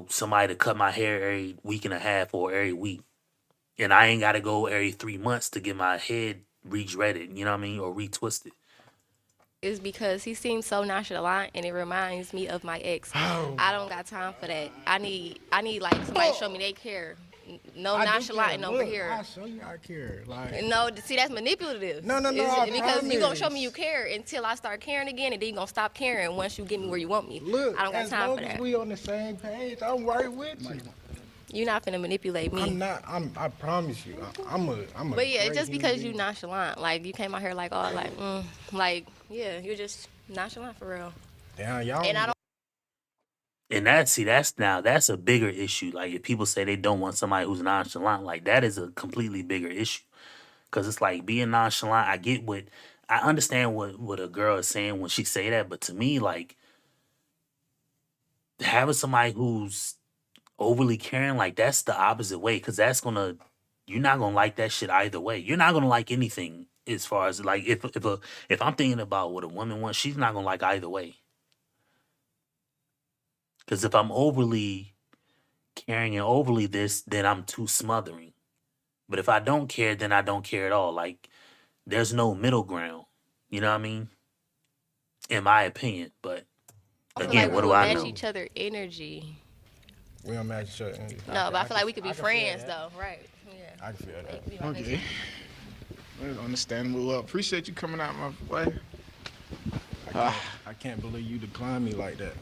somebody to cut my hair every week and a half or every week. And I ain't got to go every 3 months to get my head re-dreaded, you know what I mean? Or retwisted. Is because he seems so nonchalant, and it reminds me of my ex. I don't got time for that. I need like somebody to show me they care. No nonchalant over here. I'll show you I care. Like No, see that's manipulative. No, because you gonna show promise. me you care until I start caring again, and then you gonna stop caring once you get me where you want me. Look, I don't got as time long for as that. we on the same page, I'm right with you. You're not finna manipulate me. I'm not. I promise you. I'm a. But yeah, great just because you human nonchalant, like you came out here like all like yeah, you're just nonchalant for real. being. Damn, y'all. And I don't. And that's a bigger issue. Like if people say they don't want somebody who's nonchalant, like that is a completely bigger issue. Cause it's like being nonchalant. I understand what a girl is saying when she say that, but to me, like having somebody who's overly caring, like that's the opposite way. Cause you're not gonna like that shit either way. You're not gonna like anything as far as like if I'm thinking about what a woman wants, she's not gonna like either way. Because if I'm overly caring and overly this, then I'm too smothering. But if I don't care, then I don't care at all. Like, there's no middle ground. You know what I mean? In my opinion. But I feel again, like what we do I match know? each other energy. We don't match each other energy. No, but I feel like we could be friends, though. Right. Yeah. I can feel that. Okay. That's understandable. Well, appreciate you coming out, my boy. I can't believe you declined me like that.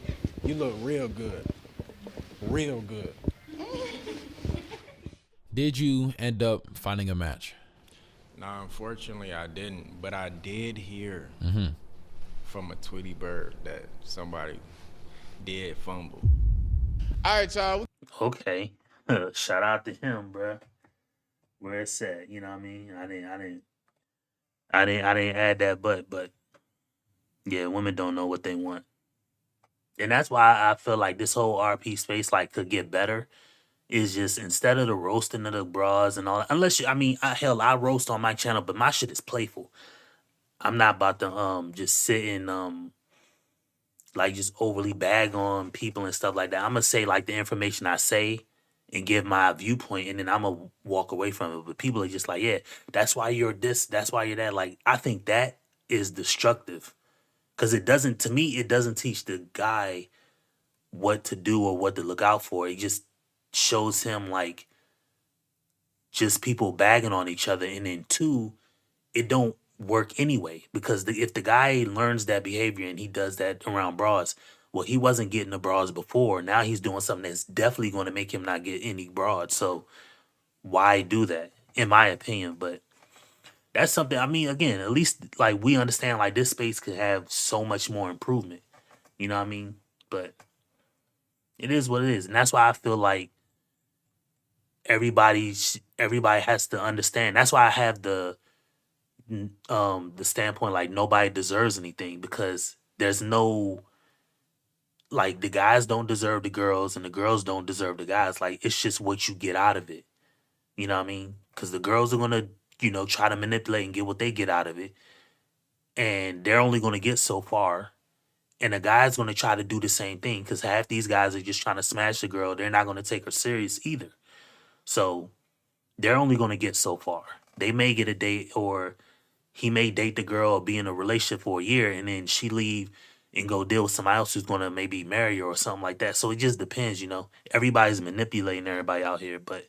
You look real good. Real good. Did you end up finding a match? No, unfortunately I didn't. But I did hear Mm-hmm. from a Tweety bird that somebody did fumble. All right, y'all. Okay. Shout out to him, bruh. Where it's at, you know what I mean? I didn't add that but yeah, women don't know what they want. And that's why I feel like this whole RP space like could get better. Is just instead of the roasting of the bras and all that, unless you, I mean, I roast on my channel, but my shit is playful. I'm not about to just sit and like just overly bag on people and stuff like that. I'm gonna say like the information I say and give my viewpoint, and then I'm gonna walk away from it. But people are just like, yeah, that's why you're this, that's why you're that. Like, I think that is destructive because it doesn't, to me, it doesn't teach the guy what to do or what to look out for. It just shows him like just people bagging on each other, and then two, it don't work anyway because if the guy learns that behavior and he does that around bras, well, he wasn't getting the bras before. Now he's doing something that's definitely going to make him not get any bras. So why do that, in my opinion? But that's something. I mean, again, at least like we understand like this space could have so much more improvement. You know what I mean? But it is what it is, and that's why I feel like everybody has to understand. That's why I have the standpoint like nobody deserves anything, because there's no like the guys don't deserve the girls and the girls don't deserve the guys. Like, it's just what you get out of it. You know what I mean? Because the girls are gonna, try to manipulate and get what they get out of it, and they're only gonna get so far. And the guy's gonna try to do the same thing because half these guys are just trying to smash the girl. They're not gonna take her serious either. So they're only gonna get so far. They may get a date, or he may date the girl or be in a relationship for a year, and then she leave and go deal with somebody else who's gonna maybe marry her or something like that. So it just depends, Everybody's manipulating everybody out here, but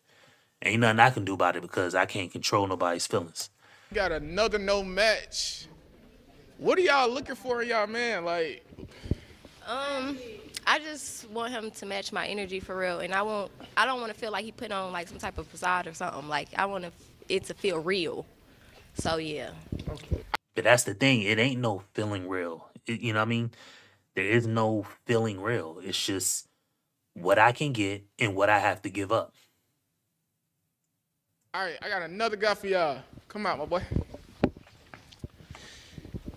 ain't nothing I can do about it because I can't control nobody's feelings. Got another no match. What are y'all looking for in y'all man? Like, I just want him to match my energy for real, and I don't want to feel like he put on like some type of facade or something. Like, I want it to feel real. So yeah. But that's the thing. It ain't no feeling real. You know what I mean? There is no feeling real. It's just what I can get and what I have to give up. all right, I got another guy for y'all. Come out, my boy.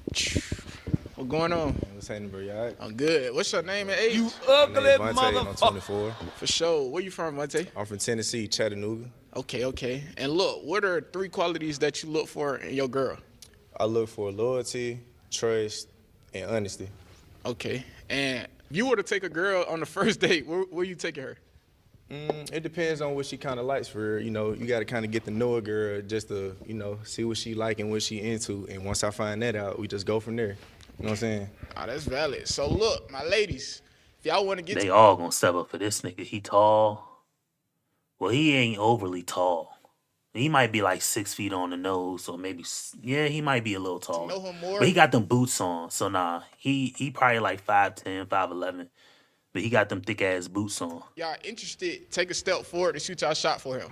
What's going on? What's happening, bro? You all right? I'm good. What's your name and age? You ugly motherfucker. I'm 24. For sure. Where you from, Monte? I'm from Tennessee, Chattanooga. Okay. And look, what are 3 qualities that you look for in your girl? I look for loyalty, trust, and honesty. Okay. And if you were to take a girl on the first date, where you taking her? It depends on what she kind of likes for her. You got to kind of get to know a girl just to, see what she like and what she into. And once I find that out, we just go from there. You know what I'm saying? Oh, that's valid. So look, my ladies, if y'all want to get They all gonna step up for this nigga. He tall. Well, he ain't overly tall. He might be like 6 feet on the nose, or maybe, yeah, he might be a little tall. know him more? But he got them boots on, so nah, he probably like 5'10", 5'11", but he got them thick ass boots on. Y'all interested, take a step forward and shoot y'all shot for him.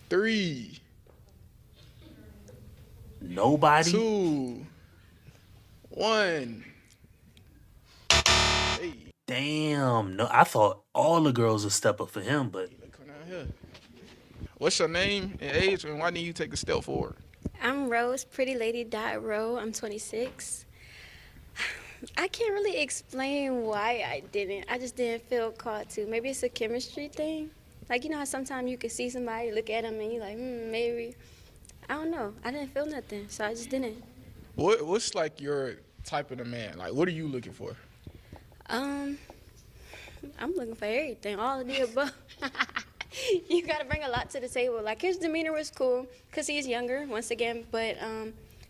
3. Nobody. 2. 1. Hey. Damn, no, I thought all the girls would step up for him, but Come down here. What's your name and age, and why didn't you take a step forward? I'm Rose, Pretty Lady Rowe. I'm 26. I can't really explain why I didn't. I just didn't feel called to. Maybe it's a chemistry thing. Like, how sometimes you can see somebody, look at them, and you're like, maybe. I don't know. I didn't feel nothing, so I just didn't. What's like your type of the man? Like, what are you looking for? I'm looking for everything, all of the above. You gotta bring a lot to the table. Like, his demeanor was cool, cause he's younger, once again, but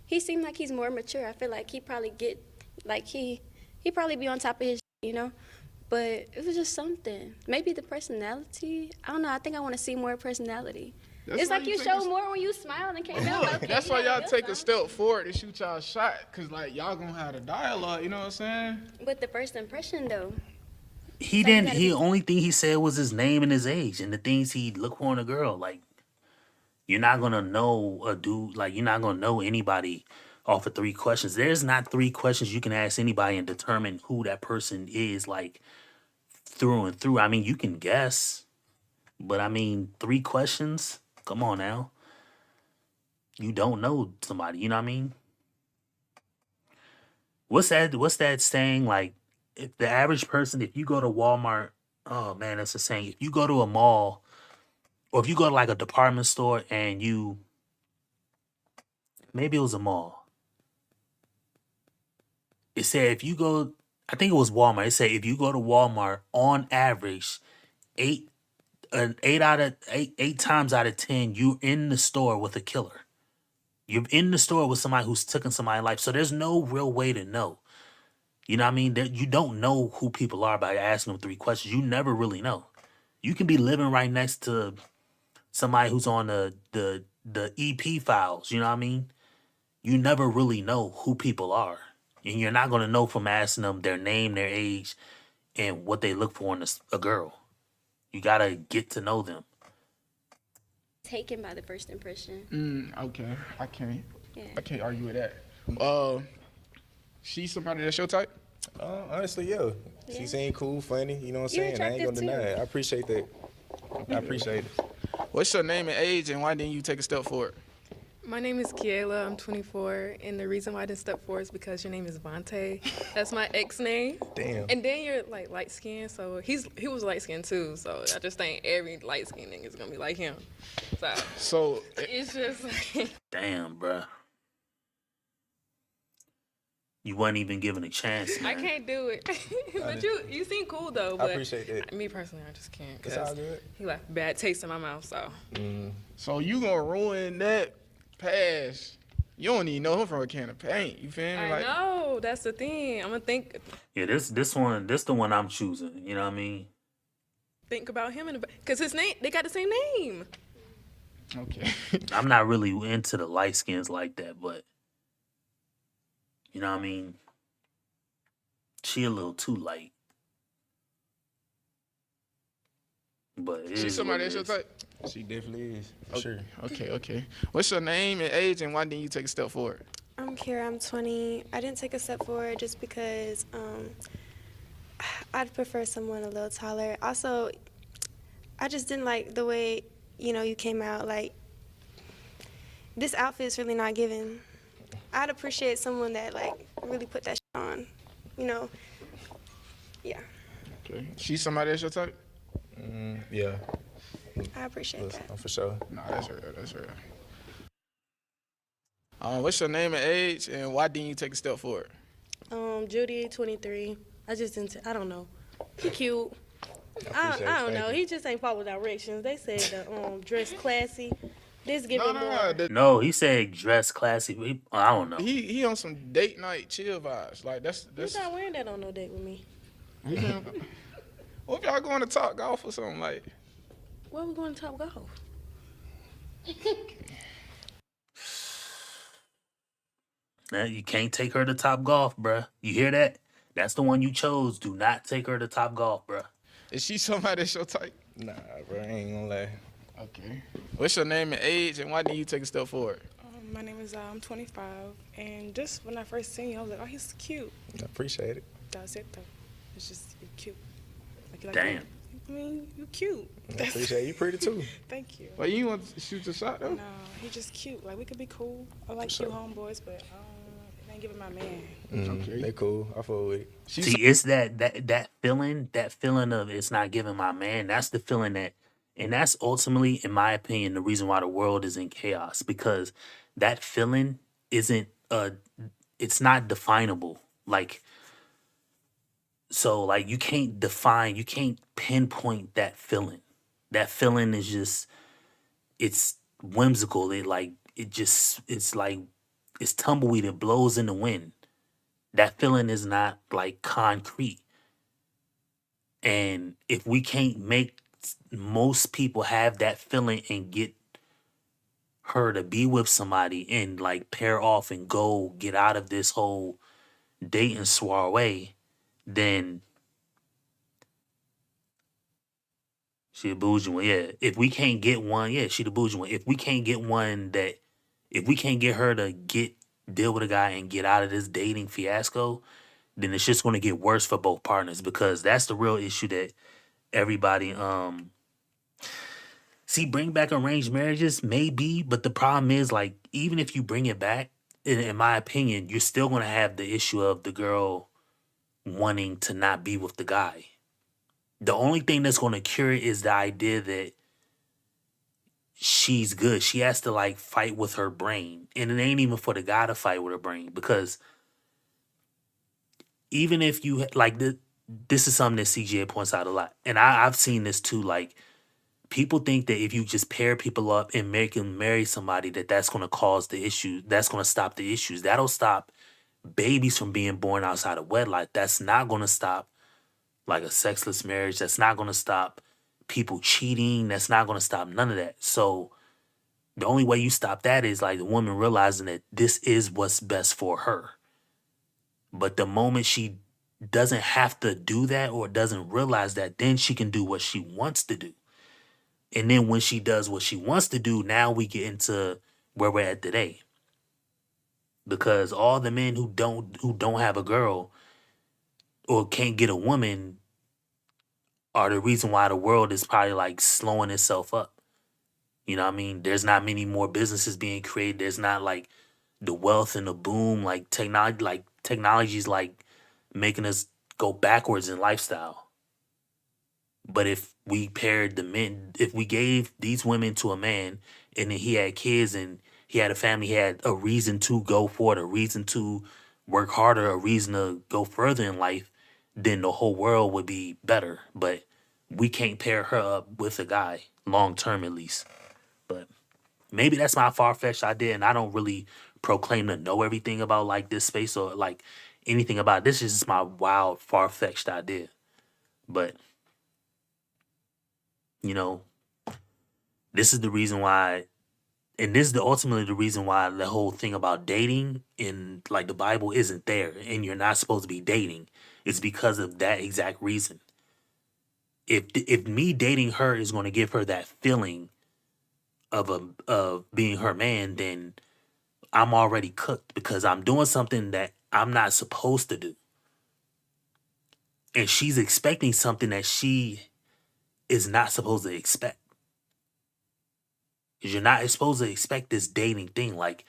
he seemed like he's more mature. I feel like he probably get, like, he He probably be on top of his, but it was just something. Maybe the personality. I don't know. I think I want to see more personality. It's like you show more when you smile and can't help. Okay, That's why y'all take a step forward to shoot y'all shot, cause like y'all gonna have the dialogue. You know what I'm saying? But the first impression though. He didn't. He only thing he said was his name and his age and the things he looked for in a girl. Like, you're not gonna know a dude. Like, you're not gonna know anybody off of 3 questions. There's not 3 questions you can ask anybody and determine who that person is, like, through and through. I mean, you can guess, but I mean, 3 questions. Come on now. You don't know somebody. You know what I mean? What's that saying? Like, if the average person, if you go to Walmart, oh man, that's a saying. If you go to a mall, or if you go to like a department store and maybe it was a mall. It said if you go, I think it was Walmart. It said if you go to Walmart, on average, eight times out of 10, you're in the store with a killer. You're in the store with somebody who's taken somebody's life. So there's no real way to know. You know what I mean? You don't know who people are by asking them 3 questions. You never really know. You can be living right next to somebody who's on the EP files. You know what I mean? You never really know who people are. And you're not going to know from asking them their name, their age, and what they look for in a girl. You got to get to know them. Taken by the first impression. Okay. I can't. Yeah. I can't argue with that. She somebody that's your type? Honestly, yeah. She seemed cool, funny. You know what I'm saying? I ain't gonna deny it. I appreciate that. I appreciate it. What's your name and age, and why didn't you take a step forward? My name is Kiela. I'm 24, and the reason why I didn't step forward is because your name is Vontae. That's my ex name. Damn. And then you're like light skinned, so he was light skinned too. So I just think every light skinned nigga is gonna be like him. So it's just like, damn, bruh. You wasn't even given a chance, I man. can't do it. But you seem cool though. But I appreciate that. Me personally, I just can't. It's all good. He left a bad taste in my mouth. So. So you gonna ruin that pass? You don't even know him from a can of paint. You feel me? I know, that's the thing. I'm gonna think Yeah, this the one I'm choosing. You know what I mean? about him because his name, they got the same name. Okay. I'm not really into the light skins like that, but you know what I mean? She a little too light. But She's somebody that's your type? She definitely is. For sure. Okay. What's your name and age, and why didn't you take a step forward? I'm Kira, I'm 20. I didn't take a step forward just because I'd prefer someone a little taller. Also, I just didn't like the way, you came out. Like, this outfit's really not giving. I'd appreciate someone that, like, really put that shit on, Yeah. Okay. She's somebody that's your type? Yeah. I appreciate that. For sure. Nah, that's her. What's your name and age, and why didn't you take a step forward? Judy, 23. I just didn't. I don't know. He cute. I don't know. He just ain't follow directions. They said the dress classy. This give him more. No, he said dress classy. I don't know. He on some date night chill vibes. Like that's. He's not wearing that on no date with me. What if y'all going to Top Golf or something like? Where we going to Top Golf? Now, you can't take her to Top Golf, bruh. You hear that? That's the one you chose. Do not take her to Top Golf, bruh. Is she somebody that's your type? Nah, bro, I ain't gonna lie. Okay. What's your name and age, and why didn't you take a step forward? My name is I'm 25, and just when I first seen you, I was like, oh, he's cute. I appreciate it. That's it though. It's just you're cute. Like, damn. I mean, you cute. I appreciate you. Pretty too. Thank you. But you want to shoot your shot though? No, he just cute. Like we could be cool. I like cute homeboys, but it ain't giving my man. Okay. They cool. I fuck with it. See, it's that feeling of it's not giving my man. That's the feeling and that's ultimately, in my opinion, the reason why the world is in chaos, because that feeling isn't it's not definable. So you can't pinpoint that feeling. That feeling is just, it's whimsical. It's tumbleweed. It blows in the wind. That feeling is not like concrete. And if we can't make most people have that feeling and get her to be with somebody and like pair off and go get out of this whole dating soiree, then she a bougie one. Yeah. If we can't get one, yeah, she the bougie one. If we can't get one that, if we can't get her to deal with a guy and get out of this dating fiasco, then it's just going to get worse for both partners, because that's the real issue that everybody see, bring back arranged marriages maybe, but the problem is, like, even if you bring it back, in my opinion, you're still going to have the issue of the girl wanting to not be with the guy. The only thing that's going to cure it is the idea that she's good. She has to like fight with her brain, and it ain't even for the guy to fight with her brain, because even if you like this is something that CGA points out a lot, and I've seen this too. Like, people think that if you just pair people up and make them marry somebody, that's going to cause the issue. That's going to stop the issues. That'll stop babies from being born outside of wedlock. That's not going to stop like a sexless marriage. That's not going to stop people cheating. That's not going to stop none of that. So the only way you stop that is like the woman realizing that this is what's best for her. But the moment she doesn't have to do that or doesn't realize that, then she can do what she wants to do. And then when she does what she wants to do, now we get into where we're at today. Because all the men who don't have a girl or can't get a woman are the reason why the world is probably like slowing itself up. You know what I mean? There's not many more businesses being created. There's not like the wealth and the boom, like technology's like making us go backwards in lifestyle. But if we paired the men, if we gave these women to a man and then he had kids and he had a family, he had a reason to go for it, a reason to work harder, a reason to go further in life, then the whole world would be better. But we can't pair her up with a guy, long term at least. But maybe that's my far-fetched idea, and I don't really proclaim to know everything about like this space or like anything about it. This is just my wild, far-fetched idea. But you know, this is the reason why, and this is ultimately the reason why the whole thing about dating in like the Bible isn't there, and you're not supposed to be dating. It's because of that exact reason. If me dating her is going to give her that feeling of being her man, then I'm already cooked, because I'm doing something that I'm not supposed to do. And she's expecting something that she is not supposed to expect. Because you're not supposed to expect this dating thing. Like,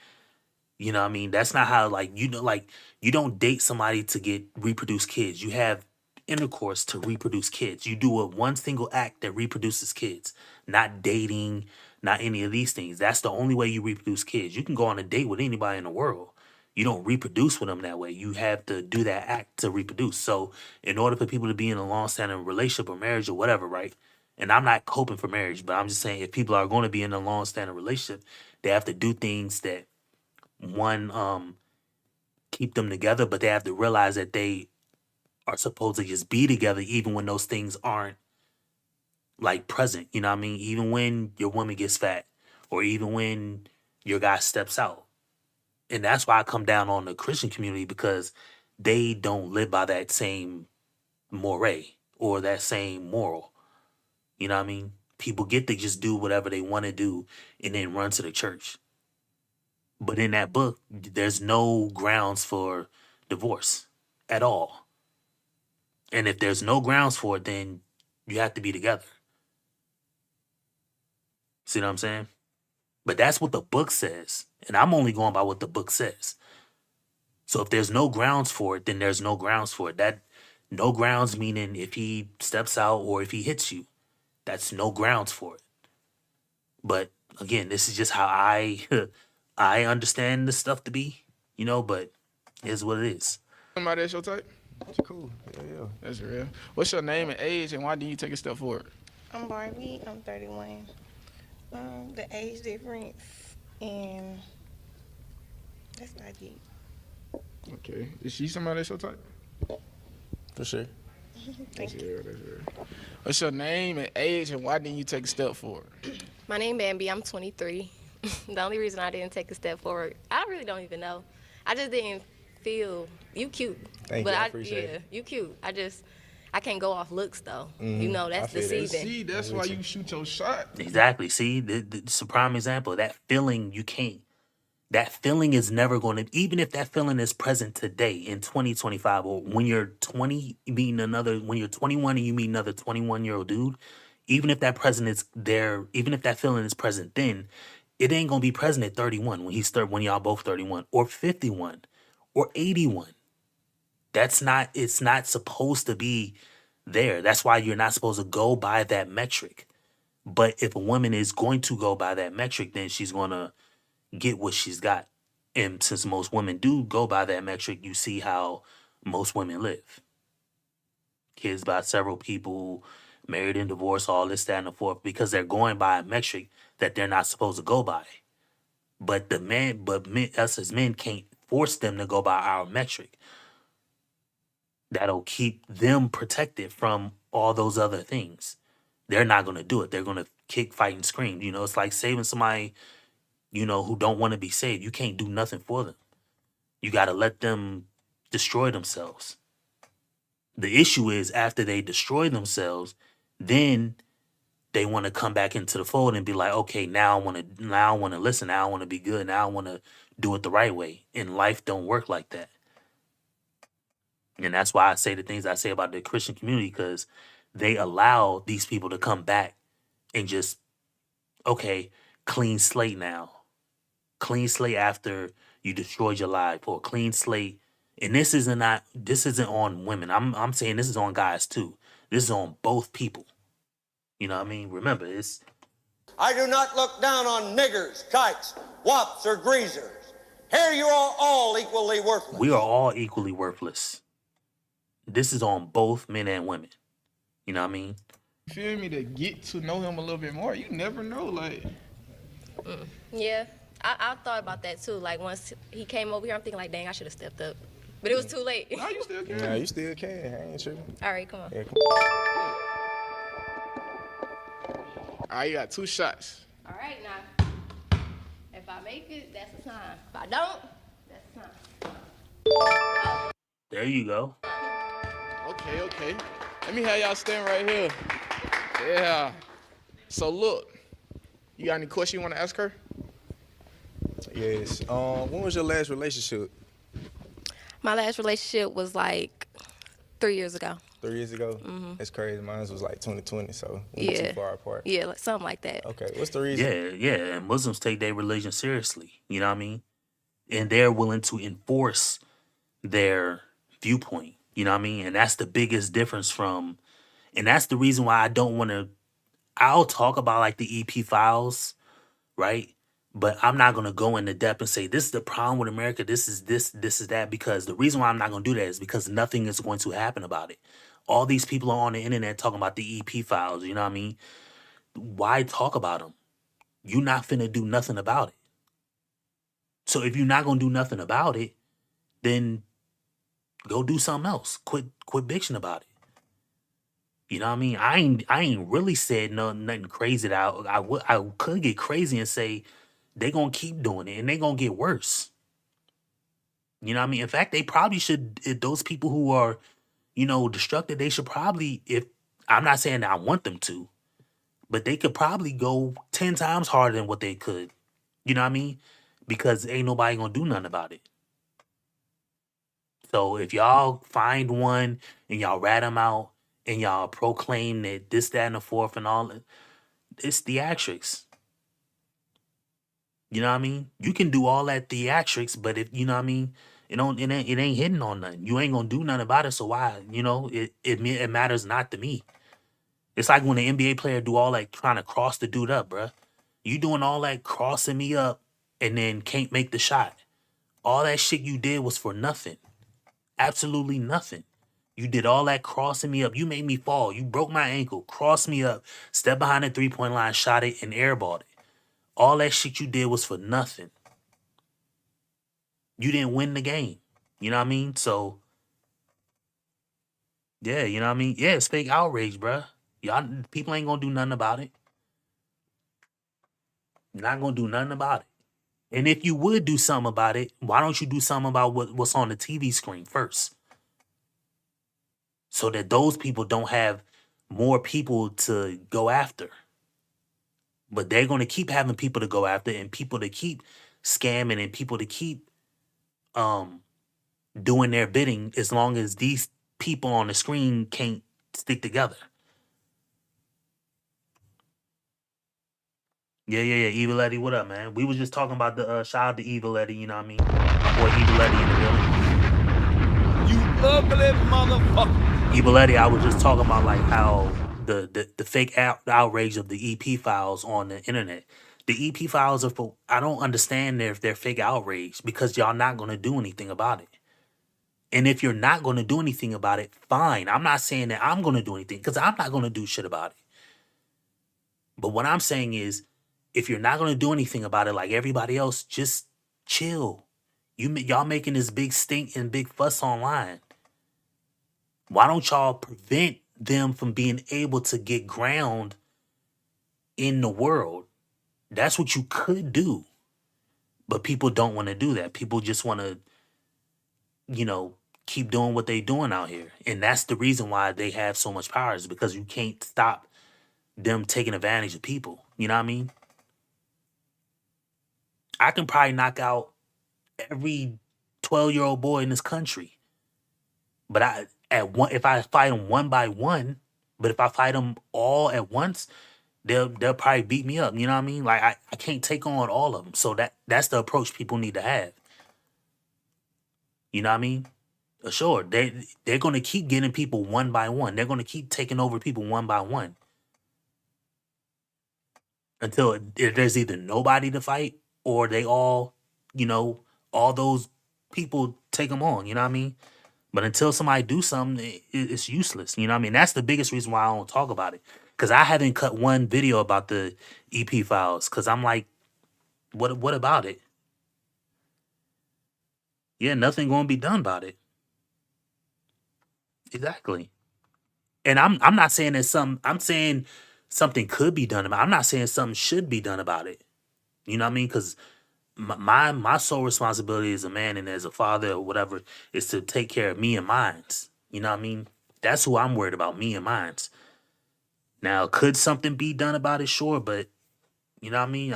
you know what I mean? That's not how, like, you don't date somebody to reproduce kids. You have intercourse to reproduce kids. You do one single act that reproduces kids, not dating, not any of these things. That's the only way you reproduce kids. You can go on a date with anybody in the world. You don't reproduce with them that way. You have to do that act to reproduce. So in order for people to be in a long-standing relationship or marriage or whatever, right? And I'm not hoping for marriage, but I'm just saying if people are going to be in a long-standing relationship, they have to do things that, one, keep them together, but they have to realize that they are supposed to just be together even when those things aren't like present. You know what I mean? Even when your woman gets fat or even when your guy steps out. And that's why I come down on the Christian community, because they don't live by that same moray or that same moral. You know what I mean? People get to just do whatever they want to do and then run to the church. But in that book, there's no grounds for divorce at all. And if there's no grounds for it, then you have to be together. See what I'm saying? But that's what the book says. And I'm only going by what the book says. So if there's no grounds for it, then there's no grounds for it. That no grounds meaning if he steps out or if he hits you, that's no grounds for it. But again, this is just how I I understand this stuff to be, but it's what it is. Somebody that's your type? That's cool. Yeah. That's real. What's your name and age, and why do you take a step forward? I'm Barbie. I'm 31. The age difference, and that's not deep. Okay. Is she somebody that's your type? For sure. Thank you. What's your name and age, and why didn't you take a step forward? My name Bambi. I'm 23. The only reason I didn't take a step forward, I really don't even know. I just didn't feel you cute. Thank but you. I appreciate it. you cute. I can't go off looks though. Mhm. You know I that's feel that. deceiving. See, that's why you shoot your shot. Exactly. See, it's a prime example. That feeling you can't. That feeling is never going to. Even if that feeling is present today in 2025, or when you're 20, meeting another. When you're 21 and you meet another 21-year-old dude, even if that present is there, even if that feeling is present then, it ain't gonna be present at 31 when y'all both 31 or 51 or 81. That's not. It's not supposed to be there. That's why you're not supposed to go by that metric. But if a woman is going to go by that metric, then she's gonna get what she's got. And since most women do go by that metric, you see how most women live. Kids by several people, married and divorced, all this, that, and the fourth, because they're going by a metric that they're not supposed to go by. But us as men can't force them to go by our metric. That'll keep them protected from all those other things. They're not going to do it. They're going to kick, fight, and scream. You know, it's like saving somebody, who don't want to be saved. You can't do nothing for them. You got to let them destroy themselves. The issue is after they destroy themselves, then they want to come back into the fold and be like, okay, now I want to listen. Now I want to be good. Now I want to do it the right way. And life don't work like that. And that's why I say the things I say about the Christian community, because they allow these people to come back and just, okay, clean slate now. Clean slate after you destroyed your life, or clean slate. And this isn't on women. I'm saying this is on guys too. This is on both people. You know what I mean? Remember, it's I do not look down on niggers, kikes, wops, or greasers. Here you are all equally worthless. we are all equally worthless. This is on both men and women. You know what I mean? You feel me? To get to know him a little bit more, you never know. Like, Yeah, I thought about that too. Like once he came over here, I'm thinking like, dang, I should have stepped up, but it was too late. no, you still can. Nah, you still can. I ain't tripping. All right, come on. Yeah, come on. All right, you got 2 shots. All right, now. If I make it, that's a sign. If I don't, that's a sign. There you go. Okay. Let me have y'all stand right here. Yeah. So look, you got any questions you want to ask her? Yes. When was your last relationship? My last relationship was like 3 years ago. 3 years ago? Mm-hmm. That's crazy. Mine was like 2020, so we Yeah. too far apart. Yeah, like something like that. Okay, what's the reason? Yeah. And Muslims take their religion seriously. You know what I mean? And they're willing to enforce their viewpoint. You know what I mean? And that's the biggest difference and that's the reason why I don't want to. I'll talk about like the EP files, right? But I'm not gonna go into depth and say this is the problem with America. This is that, because the reason why I'm not gonna do that is because nothing is going to happen about it. All these people are on the internet talking about the EP files. You know what I mean? Why talk about them? You're not finna do nothing about it. So if you're not gonna do nothing about it, then go do something else. Quit bitching about it. You know what I mean? I ain't really said nothing crazy that I could get crazy and say they gonna keep doing it and they gonna get worse. You know what I mean? In fact, they probably should. If those people who are, destructive, they should probably. If I'm not saying that I want them to, but they could probably go 10 times harder than what they could. You know what I mean? Because ain't nobody gonna do nothing about it. So if y'all find one and y'all rat them out and y'all proclaim that this, that, and the fourth and all, it's theatrics. You know what I mean? You can do all that theatrics, but if you know what I mean, it ain't hitting on nothing. You ain't gonna do nothing about it. So why? It matters not to me. It's like when an NBA player do all that trying to cross the dude up, bruh. You doing all that crossing me up and then can't make the shot. All that shit you did was for nothing. Absolutely nothing. You did all that crossing me up. You made me fall. You broke my ankle, crossed me up, stepped behind the 3-point line, shot it, and airballed it. All that shit you did was for nothing. You didn't win the game. You know what I mean? So yeah, you know what I mean? Yeah, it's fake outrage, bruh. Y'all people ain't gonna do nothing about it. Not gonna do nothing about it. And if you would do something about it, why don't you do something about what's on the TV screen first? So that those people don't have more people to go after. But they're gonna keep having people to go after and people to keep scamming and people to keep um doing their bidding as long as these people on the screen can't stick together. Yeah. Evil Eddie, what up, man? We was just talking about the shout out to Evil Eddie, you know what I mean? My boy Evil Eddie in the building. You ugly motherfucker. Evil Eddie, I was just talking about like how the fake outrage of the EP files on the internet. The EP files are for, I don't understand if they're fake outrage because y'all not gonna do anything about it. And if you're not gonna do anything about it, fine. I'm not saying that I'm gonna do anything because I'm not gonna do shit about it. But what I'm saying is, if you're not gonna do anything about it like everybody else, just chill. Y'all making this big stink and big fuss online. Why don't y'all prevent them from being able to get ground in the world? That's what you could do. But people don't want to do that. People just want to, keep doing what they doing out here. And that's the reason why they have so much power, is because you can't stop them taking advantage of people. You know what I mean? I can probably knock out every 12-year-old boy in this country. But if I fight them one by one, but if I fight them all at once, they'll probably beat me up. You know what I mean? Like I can't take on all of them. So that's the approach people need to have. You know what I mean? Sure, they're gonna keep getting people one by one. They're gonna keep taking over people one by one until there's either nobody to fight or they all, all those people take them on. You know what I mean? But until somebody do something, it's useless. You know what I mean? That's the biggest reason why I don't talk about it. Because I haven't cut one video about the EP files. Because I'm like, what about it? Yeah, nothing going to be done about it. Exactly. And I'm not saying that I'm saying something could be done about it. I'm not saying something should be done about it. You know what I mean? Because my sole responsibility as a man and as a father or whatever is to take care of me and mines. You know what I mean? That's who I'm worried about, me and mines. Now, could something be done about it? Sure, but you know what I mean?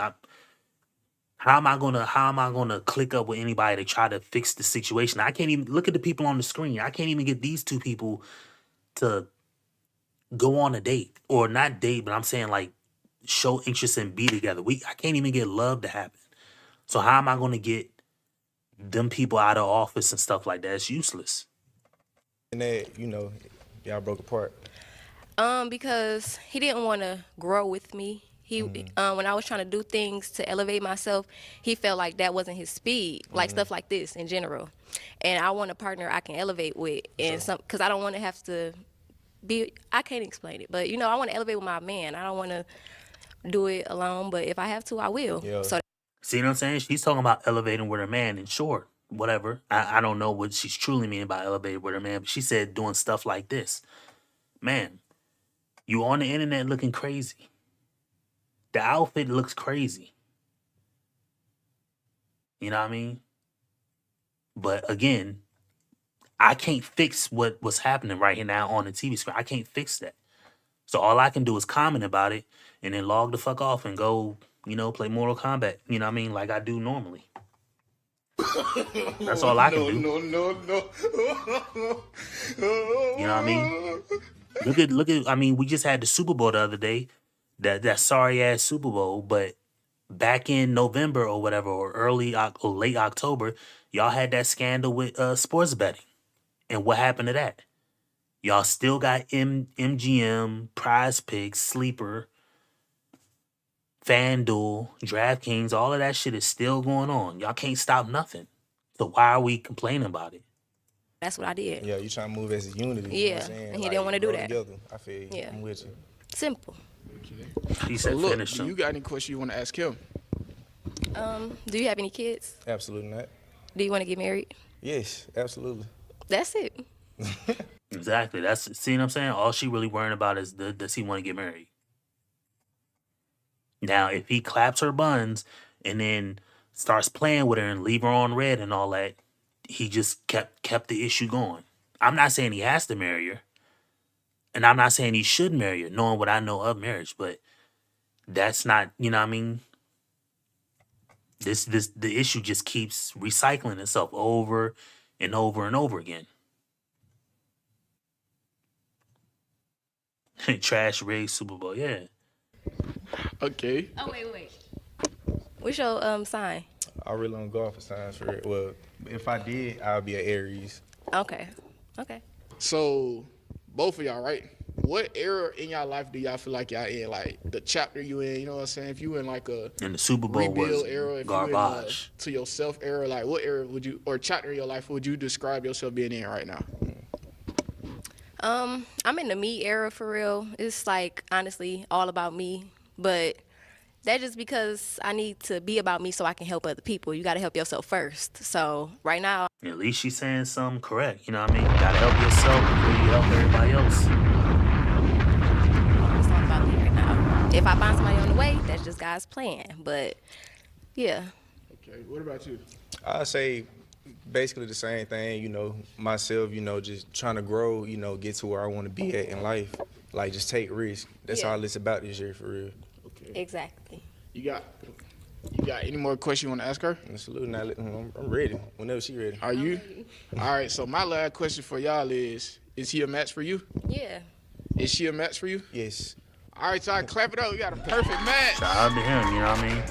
How am I gonna click up with anybody to try to fix the situation? I can't even look at the people on the screen. I can't even get these two people to go on a date, or not date, but I'm saying like show interest and be together. I can't even get love to happen. So how am I gonna get them people out of office and stuff like that? It's useless. And that, y'all broke apart. Because he didn't want to grow with me. He when I was trying to do things to elevate myself, he felt like that wasn't his speed, like stuff like this in general. And I want a partner I can elevate with, and because I don't want to have to be. I can't explain it, but I want to elevate with my man. I don't want to do it alone, but if I have to, I will. Yeah. So see what I'm saying? She's talking about elevating with her man, and sure, whatever. I don't know what she's truly meaning by elevating with her man, but she said doing stuff like this. Man, you on the internet looking crazy. The outfit looks crazy. You know what I mean? But again, I can't fix what's happening right here now on the TV screen. I can't fix that. So all I can do is comment about it and then log the fuck off and go, play Mortal Kombat. You know what I mean? Like I do normally. That's all I can do. No. You know what I mean? Look at. I mean, we just had the Super Bowl the other day. That sorry ass Super Bowl, but back in November or whatever, or late October, y'all had that scandal with sports betting, and what happened to that? Y'all still got MGM, Prize Picks, Sleeper, FanDuel, DraftKings. All of that shit is still going on. Y'all can't stop nothing. So why are we complaining about it? that's what I did. Yeah, you trying to move as a unity. You know what I'm saying? And he didn't want to do grow that. Together. I feel you. Yeah. I'm with you. Simple. He said Look, finish do him. you got any questions you want to ask him? Do you have any kids? Absolutely not. Do you want to get married? Yes, absolutely. That's it. Exactly. See what I'm saying? All she really worrying about is does he want to get married? Now, if he claps her buns and then starts playing with her and leave her on red and all that, he just kept the issue going. I'm not saying he has to marry her, and I'm not saying he should marry her, knowing what I know of marriage, but that's not, you know what I mean? The issue just keeps recycling itself over and over and over again. Trash rig Super Bowl, yeah. Okay. Oh, wait. What's your sign? I really don't go off of signs for it. Well, if I did, I would be an Aries. Okay. So, both of y'all, right? What era in y'all life do y'all feel like y'all in? Like the chapter you in, you know what I'm saying? If you in like a And the Super Bowl rebuild was era, if garbage. you in to yourself era, like what era would you, or chapter in your life would you describe yourself being in right now? I'm in the me era for real. It's like honestly all about me, but that's just because I need to be about me so I can help other people. You got to help yourself first. So right now, At least she's saying something correct. You know what I mean? You gotta help yourself before you help everybody else. it's all about me right now. If I find somebody on the way, that's just God's plan. But yeah. Okay, what about you? I say basically the same thing, you know, myself, you know, just trying to grow, you know, get to where I want to be at in life. Like, just take risks. That's all it's about this year, for real. Okay. Exactly. You got any more questions you want to ask her? Absolutely not. I'm ready. Whenever she ready. Are you? All right, so my last question for y'all is he a match for you? Yeah. Is she a match for you? Yes. All right, y'all, clap it up. We got a perfect match. Shout out to him, you know what I mean?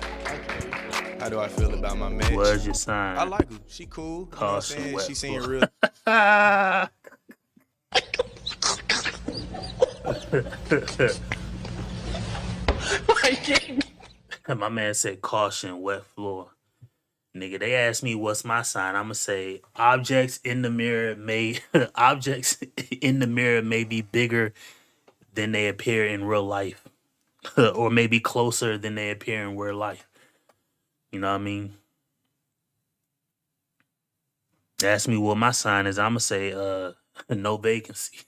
How do I feel about my match? Where's your sign? I like her. She cool. You know what I'm saying? She seeing real. My man said caution, wet floor. Nigga, they asked me what's my sign. I'ma say objects in the mirror may be bigger than they appear in real life. Or maybe closer than they appear in real life. You know what I mean? Ask me what my sign is, I'ma say no vacancy.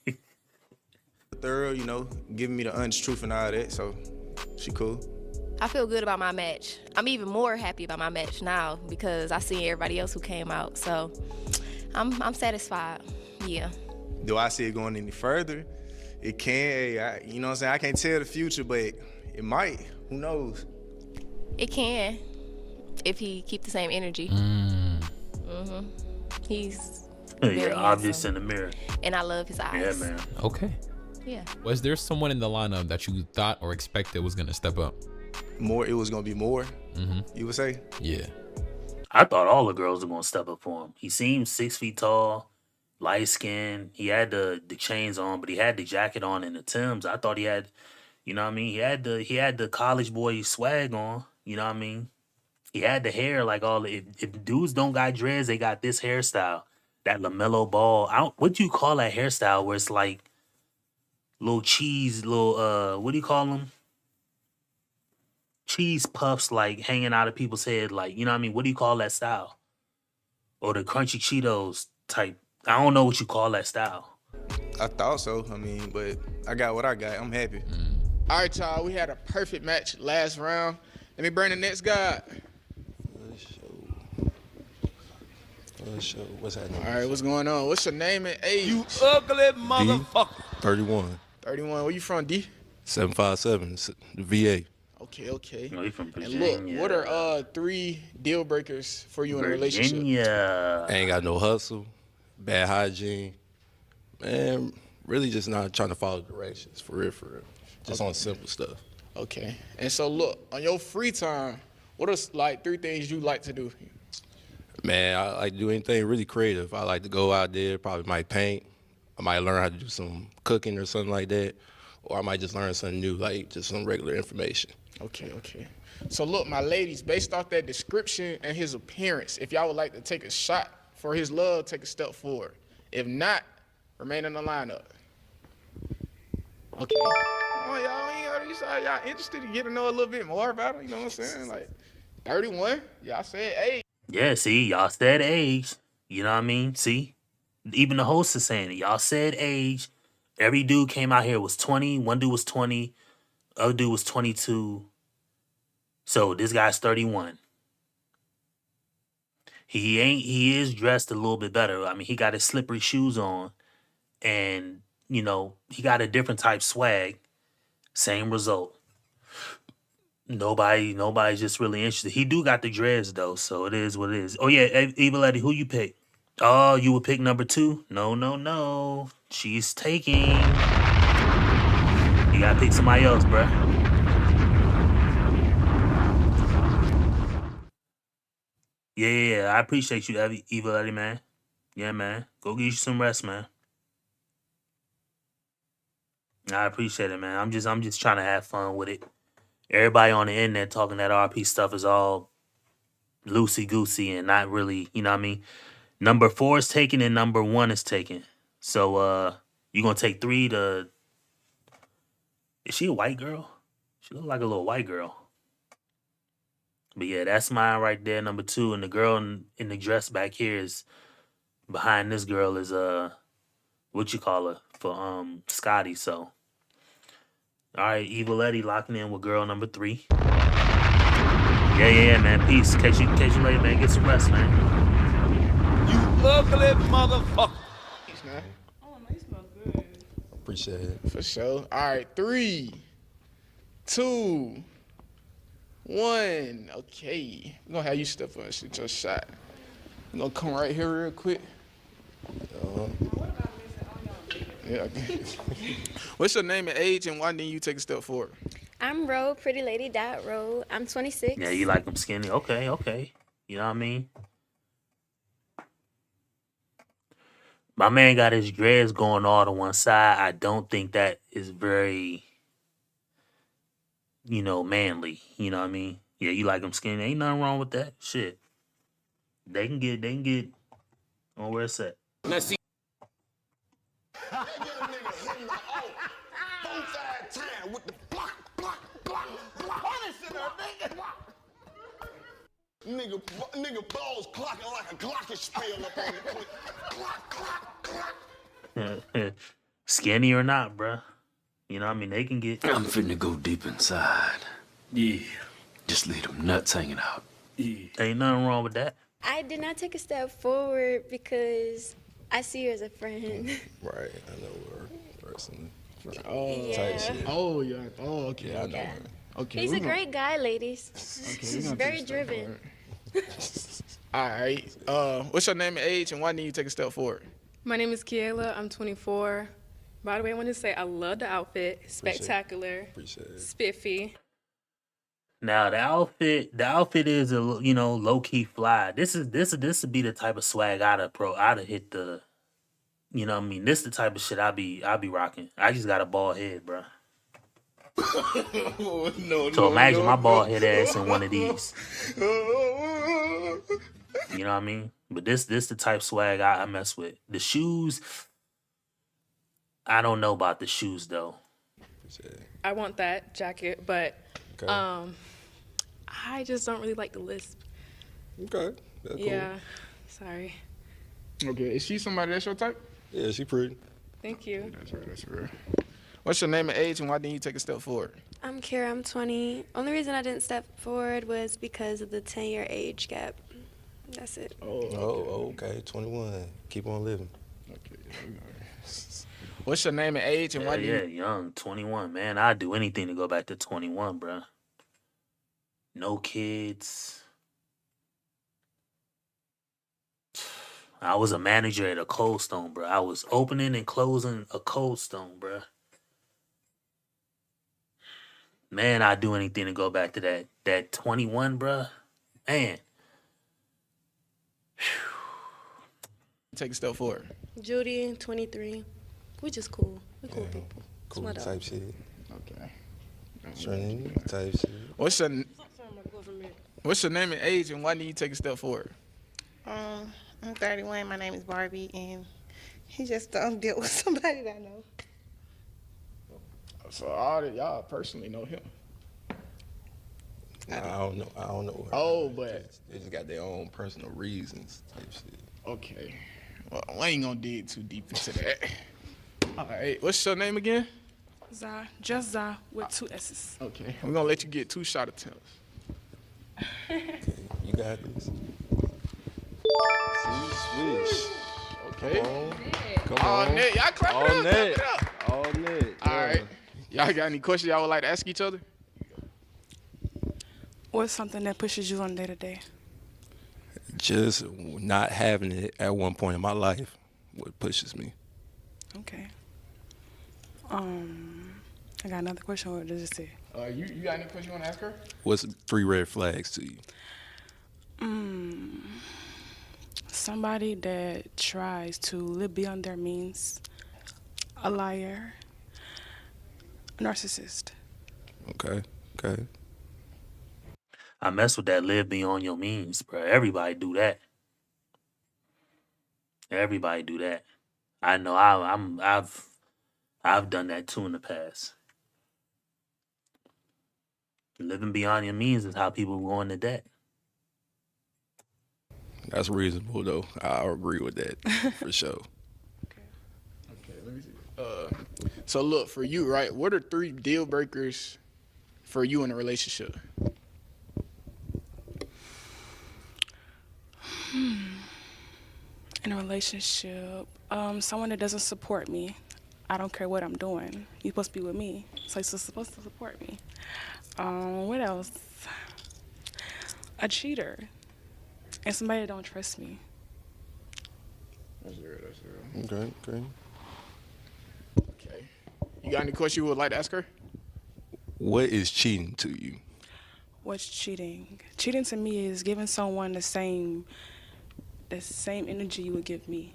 Thorough, you know, giving me the honest truth and all that, so she cool. I feel good about my match. I'm even more happy about my match now because I see everybody else who came out. So I'm satisfied. Yeah. Do I see it going any further? It can. You know what I'm saying? I can't tell the future, but it might. Who knows? It can if he keep the same energy. He's very You're obvious in handsome. the mirror. And I love his eyes. Yeah, man. Okay. Yeah. Was there someone in the lineup that you thought or expected was gonna step up? More. It was gonna be more. You would say? Yeah. I thought all the girls were gonna step up for him. He seemed 6 feet tall, light skinned. He had the chains on, but he had the jacket on and the Timbs. I thought he had, you know what I mean? He had the college boy swag on. You know what I mean? He had the hair like all. If dudes don't got dreads, they got this hairstyle, that LaMelo Ball. What do you call that hairstyle where it's like little cheese, what do you call them? Cheese puffs like hanging out of people's head, like, you know what I mean? What do you call that style? Or the crunchy Cheetos type. I don't know what you call that style. I thought so. I mean, but I got what I got. I'm happy. All right, y'all, we had a perfect match last round. Let me bring the next guy. What's happening? All right, what's going on? What's your name and age? You ugly motherfucker. 31. 31. Where you from, D? 757. The VA. Okay. No, he from And Virginia. look, what are 3 deal breakers for you in a relationship? Virginia. Ain't got no hustle. Bad hygiene. Man, really just not trying to follow directions. For real, for real. Just on simple stuff. Okay. And so look, on your free time, what are like 3 things you like to do? Man, I like to do anything really creative. I like to go out there, probably might paint. I might learn how to do some cooking or something like that. Or I might just learn something new, like just some regular information. Okay. So look, my ladies, based off that description and his appearance, if y'all would like to take a shot for his love, take a step forward. If not, remain in the lineup. Okay. Y'all interested in getting to know a little bit more about him? You know what I'm saying? Like 31. Y'all said age. Yeah, see, y'all said age. You know what I mean? See? Even the host is saying it. Y'all said age. Every dude came out here was 20. One dude was 20. Other dude was 22. So this guy's 31. He is dressed a little bit better. I mean, he got his slippery shoes on and, he got a different type swag. Same result. Nobody's just really interested. He do got the dreads though, so it is what it is. Oh yeah, Evil Eddie, who you pick? Oh, you would pick number 2? No. She's taking. You gotta pick somebody else, bruh. Yeah. I appreciate you, Evil Eddie, man. Yeah, man. Go get you some rest, man. I appreciate it, man. I'm just trying to have fun with it. Everybody on the internet talking that RP stuff is all loosey goosey and not really, you know what I mean? Number 4 is taken and number 1 is taken. So you gonna take 3 to. Is she a white girl? She look like a little white girl. But yeah, that's mine right there, number 2. And the girl in the dress back here is behind this girl is what you call her for Scotty. So all right, Evil Eddie locking in with girl number 3. Yeah, man. Peace. Catch you later, man. Get some rest, man. You ugly motherfucker. Thanks, man. Oh, no, you smell good. Appreciate it. For sure. All right, 3, 2, 1. Okay. We're gonna have you step up and shoot your shot. We're gonna come right here real quick. Yeah. What's your name and age, and why didn't you take a step forward? I'm Ro, Pretty Lady Ro. I'm 26. Yeah, you like them skinny? Okay. You know what I mean? My man got his dreads going all to one side. I don't think that is very, manly. You know what I mean? Yeah, you like them skinny. Ain't nothing wrong with that. Shit. They can get on where it's at. Let's see. They get a nigga hitting the 4-5 times with the block. Punishing her, nigga. Nigga balls clocking like a glockenspiel up on the clock. Skinny or not, bruh. You know what I mean? They can get. I'm finna go deep inside. Yeah. Just leave them nuts hanging out. Yeah. Ain't nothing wrong with that. I did not take a step forward because I see her as a friend. Right, I know her personally. Oh, Yeah. Type shit. Oh, yeah. Oh, okay. Yeah, I know Yeah. her. Okay. He's we a gonna- great guy, ladies. Okay, we He's gonna very take a step driven. All right. What's your name and age, and why didn't you take a step forward? My name is Kiela. I'm 24. By the way, I want to say I love the outfit. Spectacular. Appreciate it. Spiffy. Now the outfit is a low key fly. This would be the type of swag I'd have hit the, you know what I mean. This the type of shit I'd be rocking. I just got a bald head, bro. So imagine my bald head ass in one of these. You know what I mean? But this the type of swag I mess with. The shoes, I don't know about the shoes though. I want that jacket, but Okay. I just don't really like the lisp. Okay. That's cool. Yeah. Sorry. Okay. Is she somebody that's your type? Yeah, she pretty. Thank you. That's right. That's real. What's your name and age, and why didn't you take a step forward? I'm Kara, I'm 20. Only reason I didn't step forward was because of the 10-year age gap. That's it. Okay. 21. Keep on living. What's your name and age, and why Yeah, didn't you? young, 21, man. I'd do anything to go back to 21, bro. No kids. I was a manager at a Cold Stone, bro. I was opening and closing a Cold Stone, bro. Man, I'd do anything to go back to that 21, bro. Man. Take a step forward. Judy, 23. We just cool. We cool people. Cool Smart up. type shit. Okay. Trinity type shit. What's your name and age, and why didn't you take a step forward? I'm 31. My name is Barbie, and he just don't deal with somebody that I know. So all of y'all personally know him. I don't know her. Oh, but they just got their own personal reasons type shit. Okay. Well, we ain't gonna dig too deep into that. All right. What's your name again? Za, just Za with 2 S's. Okay. We're gonna let you get 2 shot attempts. You got this. Swish. Okay. Come All on. net. Y'all clap All it up. net. Clap it up. All net. All right. Y'all got any questions y'all would like to ask each other? What's something that pushes you on day to day? Just not having it at one point in my life, what pushes me. Okay. I got another question. What does it say? You got any questions you want to ask her? What's 3 red flags to you? Somebody that tries to live beyond their means, a liar, a narcissist. Okay. I mess with that live beyond your means, bro. Everybody do that. Everybody do that. I know I've done that too in the past. Living beyond your means is how people go into debt. That's reasonable, though. I agree with that for sure. Okay, let me see. So look, for you, right, what are 3 deal breakers for you in a relationship? In a relationship, someone that doesn't support me. I don't care what I'm doing. You're supposed to be with me, so you're supposed to support me. What else? A cheater. And somebody that don't trust me. That's real. Okay. Okay. You got any questions you would like to ask her? What is cheating to you? What's cheating? Cheating to me is giving someone the same energy you would give me.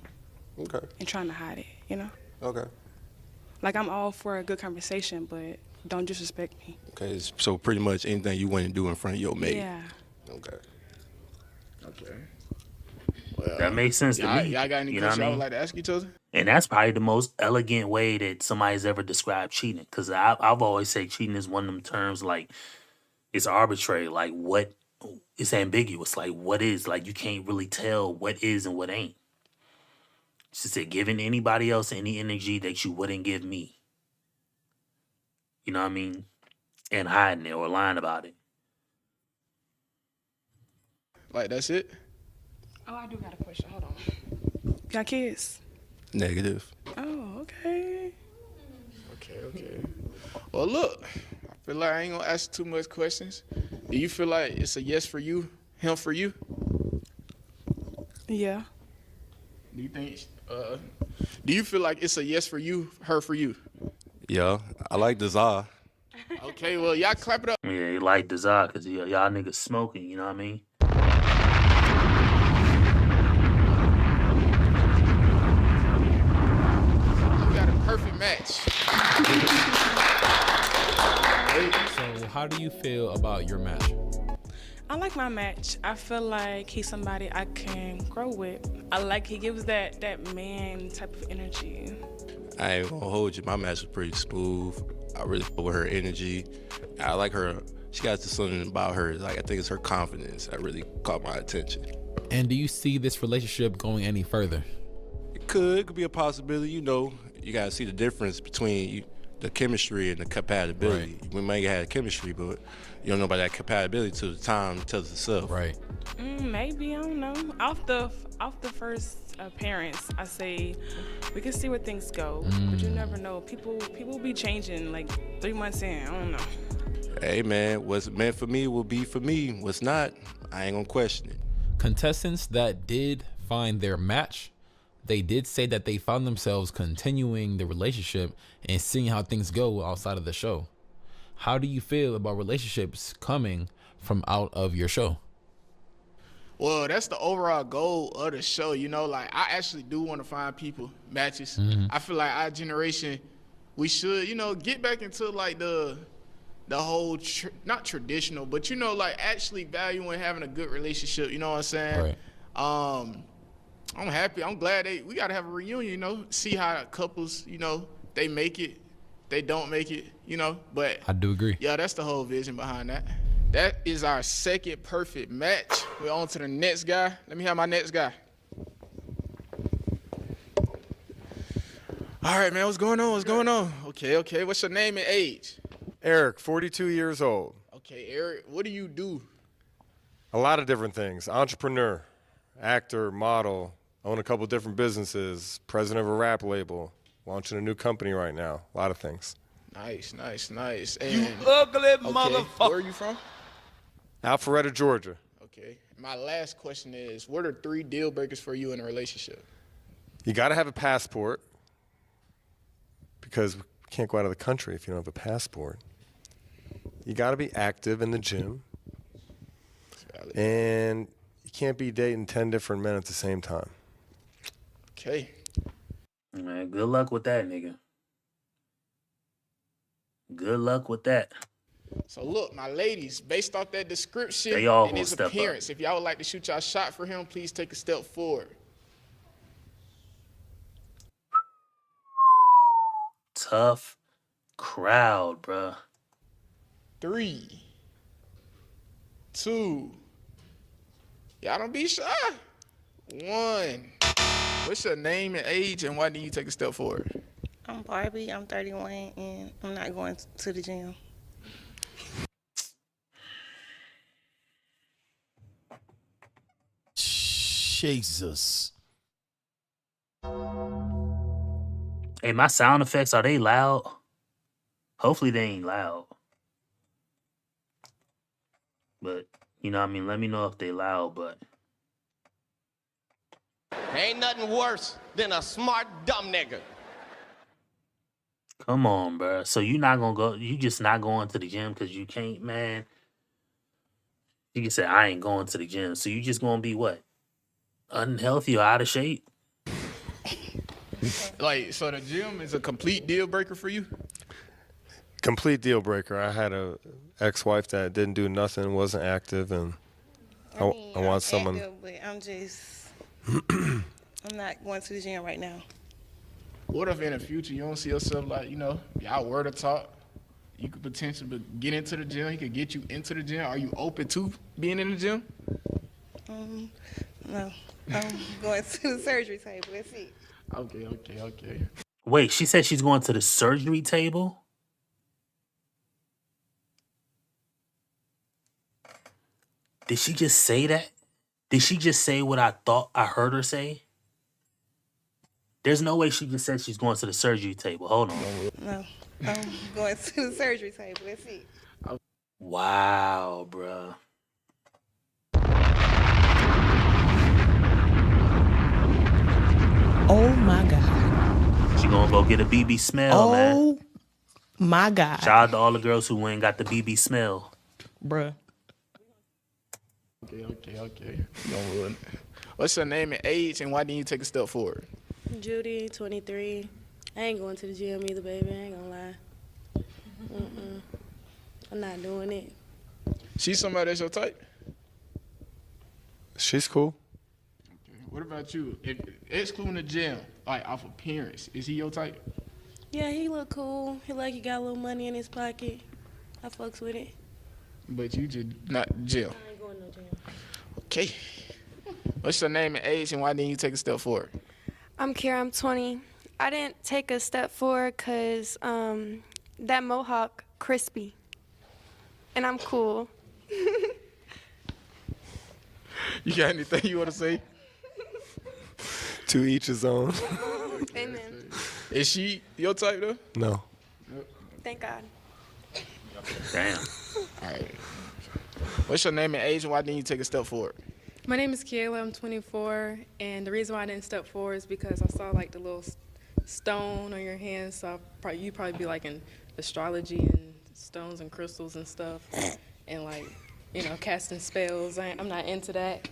Okay. And trying to hide it, you know? Okay. Like, I'm all for a good conversation, but don't disrespect me. Okay, so pretty much anything you want to do in front of your mate. Yeah. Okay. Well, That makes sense to me. Y'all got any You know what questions I y'all mean? would like to ask each other? And that's probably the most elegant way that somebody's ever described cheating. Because I've always said cheating is one of them terms, like, it's arbitrary. Like, what, it's ambiguous. Like, what is, like, you can't really tell what is and what ain't. She said, giving anybody else any energy that you wouldn't give me. You know what I mean? And hiding it or lying about it. Like, that's it? Oh, I do got a question. Hold on. Got kids? Negative. Oh, okay. Okay. Well, look, I feel like I ain't gonna ask too much questions. Do you feel like it's a yes for you, him for you? Yeah. Do you think? Do you feel like it's a yes for you, her for you? Yeah, I like the Za. Okay, well, y'all clap it up. Yeah, he like desire because y'all niggas smoking, you know what I mean? We got a perfect match. So how do you feel about your match? I like my match. I feel like he's somebody I can grow with. I like he gives that man type of energy. I ain't gonna hold you. My match was pretty smooth. I really feel with her energy. I like her. She got something about her. Like, I think it's her confidence that really caught my attention. And do you see this relationship going any further? It could be a possibility. You know, you gotta see the difference between the chemistry and the compatibility. We might have chemistry, but you don't know about that compatibility till the time tells itself. Right. Maybe, I don't know. Off the first appearance, I say we can see where things go, but you never know. People be changing like 3 months in. I don't know. Hey man, what's meant for me will be for me. What's not, I ain't gonna question it. Contestants that did find their match, they did say that they found themselves continuing the relationship and seeing how things go outside of the show. How do you feel about relationships coming from out of your show? Well, that's the overall goal of the show. You know, like, I actually do want to find people matches. I feel like our generation, we should, you know, get back into like the whole not traditional, but, you know, like, actually valuing having a good relationship. You know what I'm saying? Right. I'm happy. I'm glad we got to have a reunion, you know, see how couples, you know, they make it, they don't make it, you know. But I do agree. Yeah, that's the whole vision behind that. That is our second perfect match. We're on to the next guy. Let me have my next guy. All right, man. What's going on? What's going on? Okay. What's your name and age? Eric, 42 years old. Okay, Eric. What do you do? A lot of different things. Entrepreneur, actor, model, own a couple different businesses, president of a rap label, launching a new company right now. A lot of things. Nice. You ugly motherfucker. Where are you from? Alpharetta, Georgia. Okay. My last question is, what are 3 deal breakers for you in a relationship? You got to have a passport because we can't go out of the country if you don't have a passport. You got to be active in the gym. And you can't be dating 10 different men at the same time. Okay. Man, good luck with that, nigga. Good luck with that. So look, my ladies, based off that description They all and gonna his step up. appearance, if y'all would like to shoot y'all shot for him, please take a step forward. Tough crowd, bruh. 3, 2, y'all don't be shy. 1. What's your name and age, and why didn't you take a step forward? I'm Barbie. I'm 31, and I'm not going to the gym. Jesus. Hey, my sound effects, are they loud? Hopefully they ain't loud. But, you know what I mean? Let me know if they loud, but... Ain't nothing worse than a smart dumb nigga. Come on, bruh. So you not gonna go, you just not going to the gym because you can't, man. You can say, I ain't going to the gym. So you just gonna be what? Unhealthy or out of shape? Like, so the gym is a complete deal breaker for you? Complete deal breaker. I had a ex-wife that didn't do nothing, wasn't active, and I want someone. Active, but I'm just, I'm not going to the gym right now. What if in the future you don't see yourself like, y'all were to talk, you could potentially get into the gym, he could get you into the gym. Are you open to being in the gym? No, I'm going to the surgery table. That's it. Okay. Wait, she said she's going to the surgery table? Did she just say that? Did she just say what I thought I heard her say? There's no way she just said she's going to the surgery table. Hold on. No, I'm going to the surgery table. That's it. Wow, bruh. Oh my God. She gonna go get a BB smell, man. Oh my God. Shout out to all the girls who went and got the BB smell. Bruh. Okay. Don't ruin it. What's your name and age, and why didn't you take a step forward? Judy, 23. I ain't going to the gym either, baby. I ain't gonna lie. I'm not doing it. She's somebody that's your type? She's cool. What about you? If excluding the gym, like off appearance, is he your type? Yeah, he look cool. He like he got a little money in his pocket. I fucks with it. But you just not gym. I ain't going to no gym. Okay. What's your name and age, and why didn't you take a step forward? I'm Kira, I'm 20. I didn't take a step forward because that mohawk crispy. And I'm cool. You got anything you want to say? To each his own. Amen. Is she your type, though? No. Thank God. Damn. All right. What's your name and age, and why didn't you take a step forward? My name is Kayla. I'm 24, and the reason why I didn't step forward is because I saw like the little stone on your hand. So you'd probably be like in astrology and stones and crystals and stuff, and like casting spells. I'm not into that.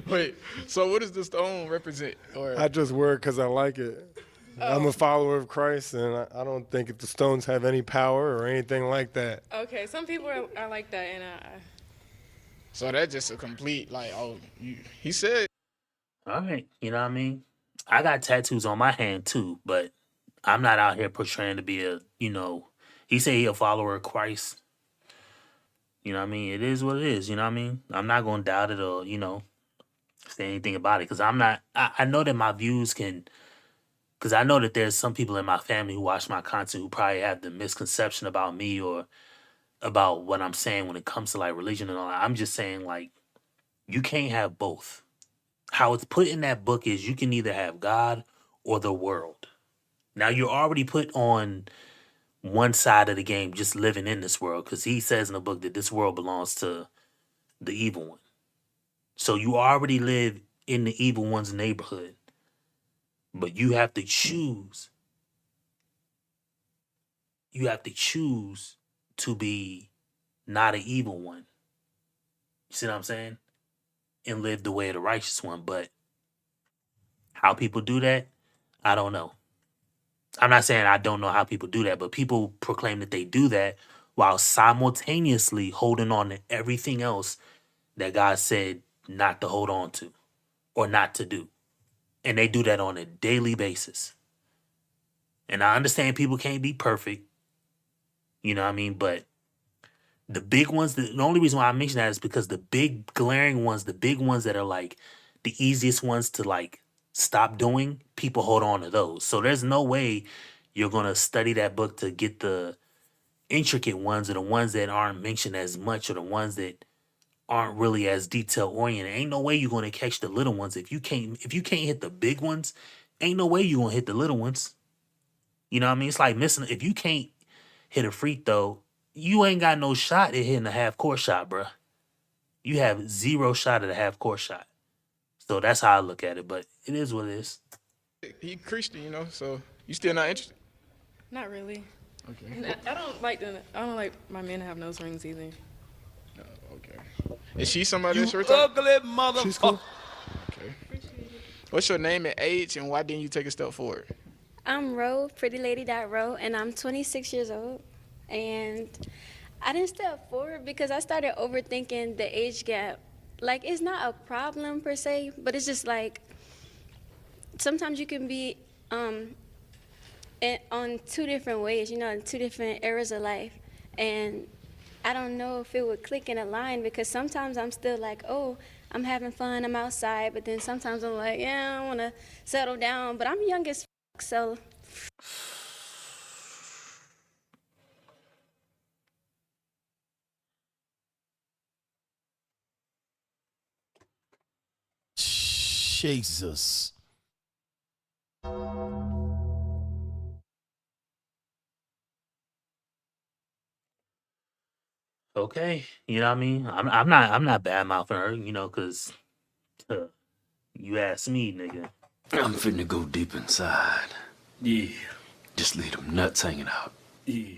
Wait, so what does the stone represent? Or I just wear it because I like it. I'm a follower of Christ, and I don't think the stones have any power or anything like that. Okay, some people are like that, and So that's just a complete he said. All right, you know what I mean? I got tattoos on my hand too, but I'm not out here portraying to be he said he a follower of Christ. You know what I mean? It is what it is, you know what I mean? I'm not going to doubt it or, say anything about it because I know that my views can because I know that there's some people in my family who watch my content who probably have the misconception about me or about what I'm saying when it comes to like religion and all that. I'm just saying like you can't have both. How it's put in that book is you can either have God or the world. Now you're already put on one side of the game just living in this world because he says in the book that this world belongs to the evil one. So you already live in the evil one's neighborhood. But you have to choose. You have to choose to be not an evil one. You see what I'm saying? And live the way of the righteous one. But how people do that, I don't know. I'm not saying I don't know how people do that, but people proclaim that they do that while simultaneously holding on to everything else that God said not to hold on to or not to do. And they do that on a daily basis. And I understand people can't be perfect. You know what I mean? But the big ones, the only reason why I mention that is because the big glaring ones, the big ones that are like the easiest ones to like stop doing, people hold on to those. So there's no way you're going to study that book to get the intricate ones or the ones that aren't mentioned as much or the ones that aren't really as detail oriented. Ain't no way you're going to catch the little ones. If you can't hit the big ones, ain't no way you're going to hit the little ones. You know what I mean? It's like missing. If you can't hit a free throw, you ain't got no shot at hitting a half court shot, bruh. You have zero shot at a half court shot. So that's how I look at it, but it is what it is. He Christian, you know, so you still not interested? Not really. Okay. And I don't like my men to have nose rings either. Okay. Is she somebody that's your ugly type? motherfucker. She's cool. Okay. What's your name and age, and why didn't you take a step forward? I'm Ro, prettylady.ro, and I'm 26 years old. And I didn't step forward because I started overthinking the age gap. Like, it's not a problem per se, but it's just like sometimes you can be on two different ways, you know, in two different eras of life. And I don't know if it would click in a line because sometimes I'm still like, oh, I'm having fun, I'm outside, but then sometimes I'm like, yeah, I want to settle down. But I'm young as fuck, so. Jesus. Okay, you know what I mean? I'm not bad mouthing her, you know, because you asked me, nigga. I'm finna go deep inside. Yeah. Just leave them nuts hanging out. Yeah.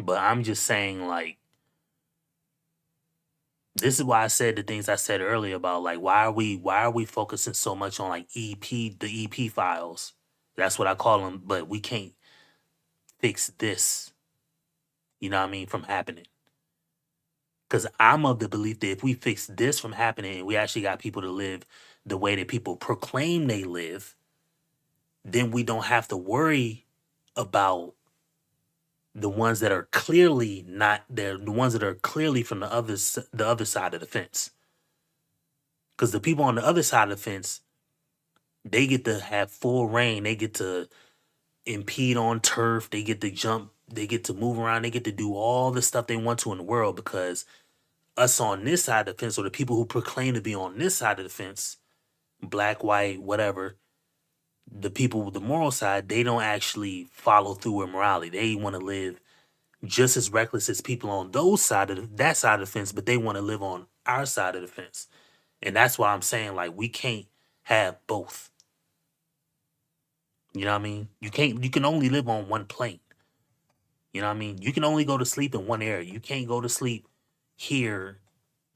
But I'm just saying, like, this is why I said the things I said earlier about like why are we focusing so much on like the EP files? That's what I call them, but we can't fix this. You know what I mean, from happening. Because I'm of the belief that if we fix this from happening and we actually got people to live the way that people proclaim they live, then we don't have to worry about the ones that are clearly not there, the ones that are clearly from the other side of the fence. Because the people on the other side of the fence, they get to have full reign. They get to impede on turf. They get to jump. They get to move around. They get to do all the stuff they want to in the world because us on this side of the fence, or the people who proclaim to be on this side of the fence, black, white, whatever, the people with the moral side, they don't actually follow through with morality. They want to live just as reckless as people on that side of the fence, but they want to live on our side of the fence. And that's why I'm saying, like, we can't have both. You know what I mean? You can only live on one plane. You know what I mean? You can only go to sleep in one area. You can't go to sleep here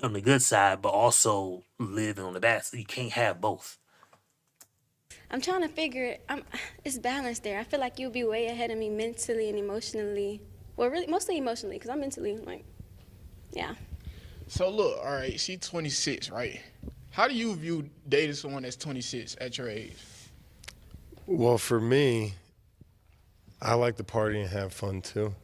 on the good side, but also live on the bad side. You can't have both. I'm trying to figure it. It's balanced there. I feel like you'll be way ahead of me mentally and emotionally. Well, really, mostly emotionally, because I'm mentally, like, yeah. So, look, all right, she's 26, right? How do you view dating someone that's 26 at your age? Well, for me, I like to party and have fun too.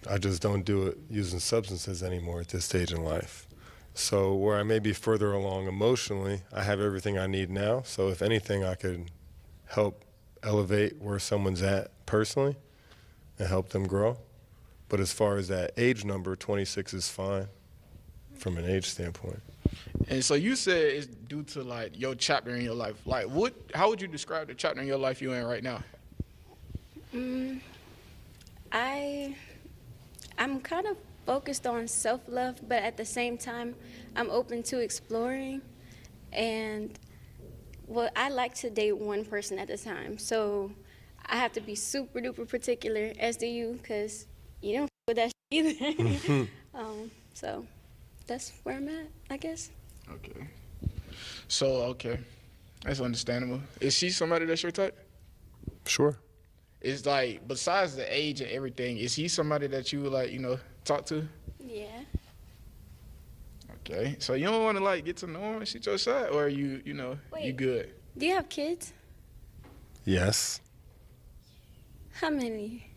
I just don't do it using substances anymore at this stage in life. So where I may be further along emotionally, I have everything I need now. So if anything, I could help elevate where someone's at personally and help them grow. But as far as that age number, 26 is fine from an age standpoint. And so you said it's due to like your chapter in your life. Like how would you describe the chapter in your life you're in right now? I'm kind of focused on self-love, but at the same time, I'm open to exploring. And well, I like to date one person at a time. So I have to be super duper particular, as do you, because you don't with that shit either. So that's where I'm at, I guess. Okay. So, okay. That's understandable. Is she somebody that's your type? Sure. It's like, besides the age and everything, is he somebody that you would like, talk to? Yeah. Okay. So you don't want to like get to know him and shoot your shot, or you Wait. good? Do you have kids? Yes. How many?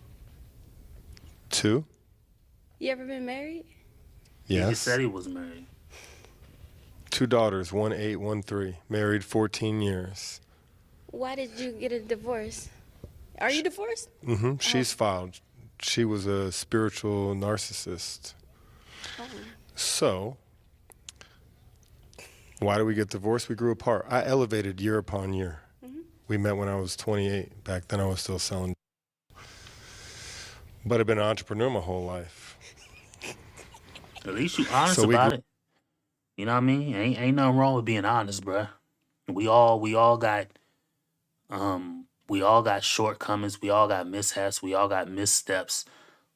2. You ever been married? He Yes. just said he was married. 2 daughters, 1 8, 1 3. Married 14 years. Why did you get a divorce? Are you divorced? She's filed. She was a spiritual narcissist. So, why did we get divorced? We grew apart. I elevated year upon year. We met when I was 28. Back then I was still selling. But I've been an entrepreneur my whole life. At least you honest So we about grew- it. You know what I mean? Ain't nothing wrong with being honest, bruh. We all got shortcomings. We all got mishaps. We all got missteps.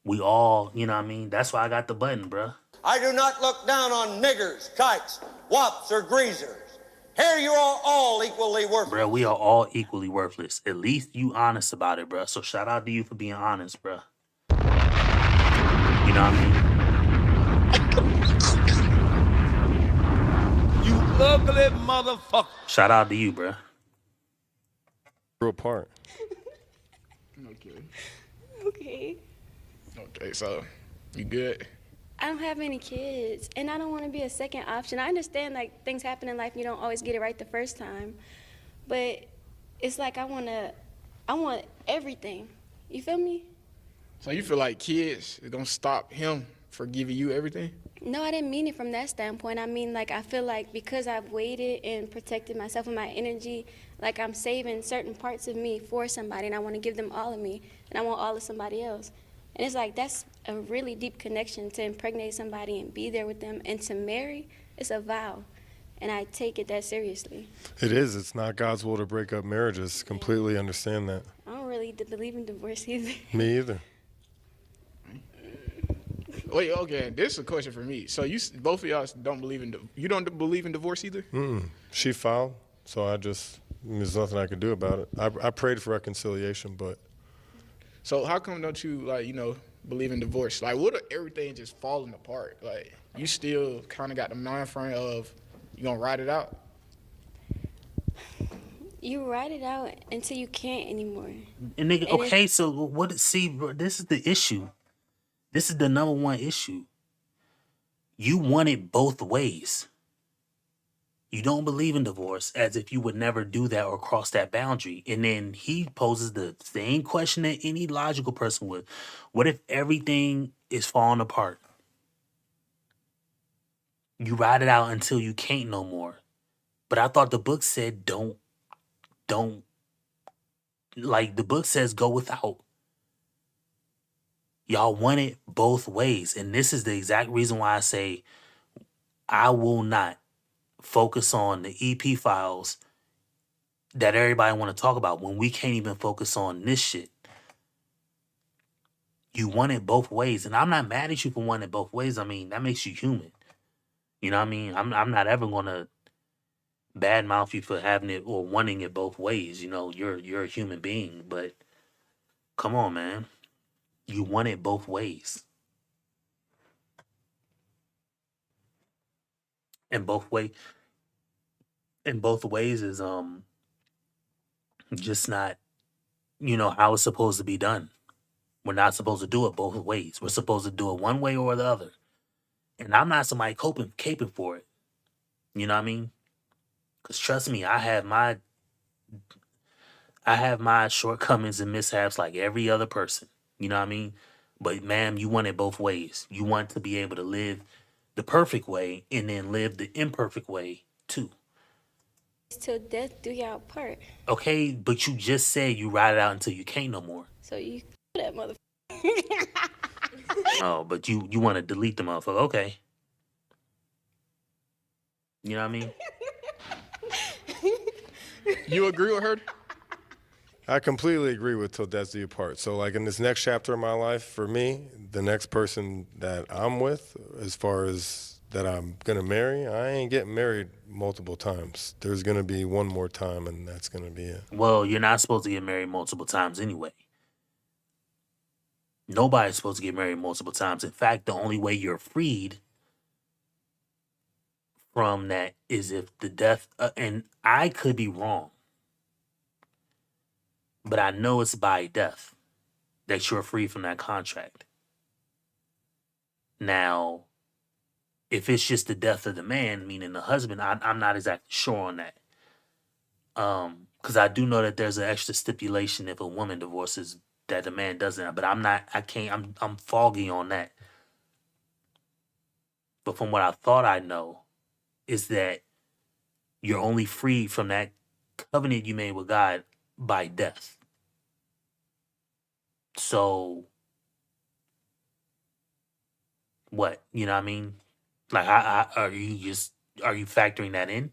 We all, you know what I mean? That's why I got the button, bruh. I do not look down on niggers, kikes, wops, or greasers. Here you are all equally worthless. Bruh, we are all equally worthless. At least you honest about it, bruh. So shout out to you for being honest, bruh. You know what I mean? You ugly motherfucker. Shout out to you, bruh. Grew apart. Okay. Okay. Okay, so you good? I don't have any kids, and I don't want to be a second option. I understand, like, things happen in life, you don't always get it right the first time. But it's like I want everything. You feel me? So you feel like kids is gonna stop him from giving you everything? No, I didn't mean it from that standpoint. I mean, like, I feel like because I've waited and protected myself and my energy, like I'm saving certain parts of me for somebody, and I want to give them all of me, and I want all of somebody else. And it's like, that's a really deep connection to impregnate somebody and be there with them. And to marry, it's a vow. And I take it that seriously. It is. It's not God's will to break up marriages. Completely understand that. I don't really believe in divorce either. Me either. Wait, okay, this is a question for me. So both of y'all don't believe you don't believe in divorce either? She filed, so there's nothing I could do about it. I prayed for reconciliation, but. So how come don't you believe in divorce? Like, what if everything just falling apart? Like, you still kind of got the mind frame of you gonna ride it out? You ride it out until you can't anymore. And nigga, okay, so bro, this is the issue. This is the number one issue. You want it both ways. You don't believe in divorce, as if you would never do that or cross that boundary. And then he poses the same question that any logical person would. What if everything is falling apart? You ride it out until you can't no more. But I thought the book said don't, like the book says go without. Y'all want it both ways. And this is the exact reason why I say I will not focus on the EP files that everybody want to talk about when we can't even focus on this shit. You want it both ways. And I'm not mad at you for wanting it both ways. I mean, that makes you human. You know what I mean? I'm not ever going to badmouth you for having it or wanting it both ways. You know, you're a human being. But come on, man. You want it both ways. And both ways is just not, how it's supposed to be done. We're not supposed to do it both ways. We're supposed to do it one way or the other. And I'm not somebody caping for it. You know what I mean? Because trust me, I have I have my shortcomings and mishaps like every other person. You know what I mean? But ma'am, you want it both ways. You want to be able to live the perfect way and then live the imperfect way too. Till death do y'all part. Okay, but you just said you ride it out until you can't no more. So you that motherfucker. Oh, but you want to delete the motherfucker. Okay. You know what I mean? You agree with her? I completely agree with till death do you part. So like in this next chapter of my life, for me, the next person that I'm with, as far as that I'm gonna marry, I ain't getting married multiple times. There's gonna be one more time, and that's gonna be it. Well, you're not supposed to get married multiple times anyway. Nobody's supposed to get married multiple times. In fact, the only way you're freed from that is if the death, and I could be wrong, but I know it's by death that you're free from that contract. Now, if it's just the death of the man, meaning the husband, I'm not exactly sure on that. Because I do know that there's an extra stipulation if a woman divorces that the man doesn't, but I'm foggy on that. But from what I thought I know is that you're only free from that covenant you made with God by death. So what? You know what I mean? Like, are you factoring that in?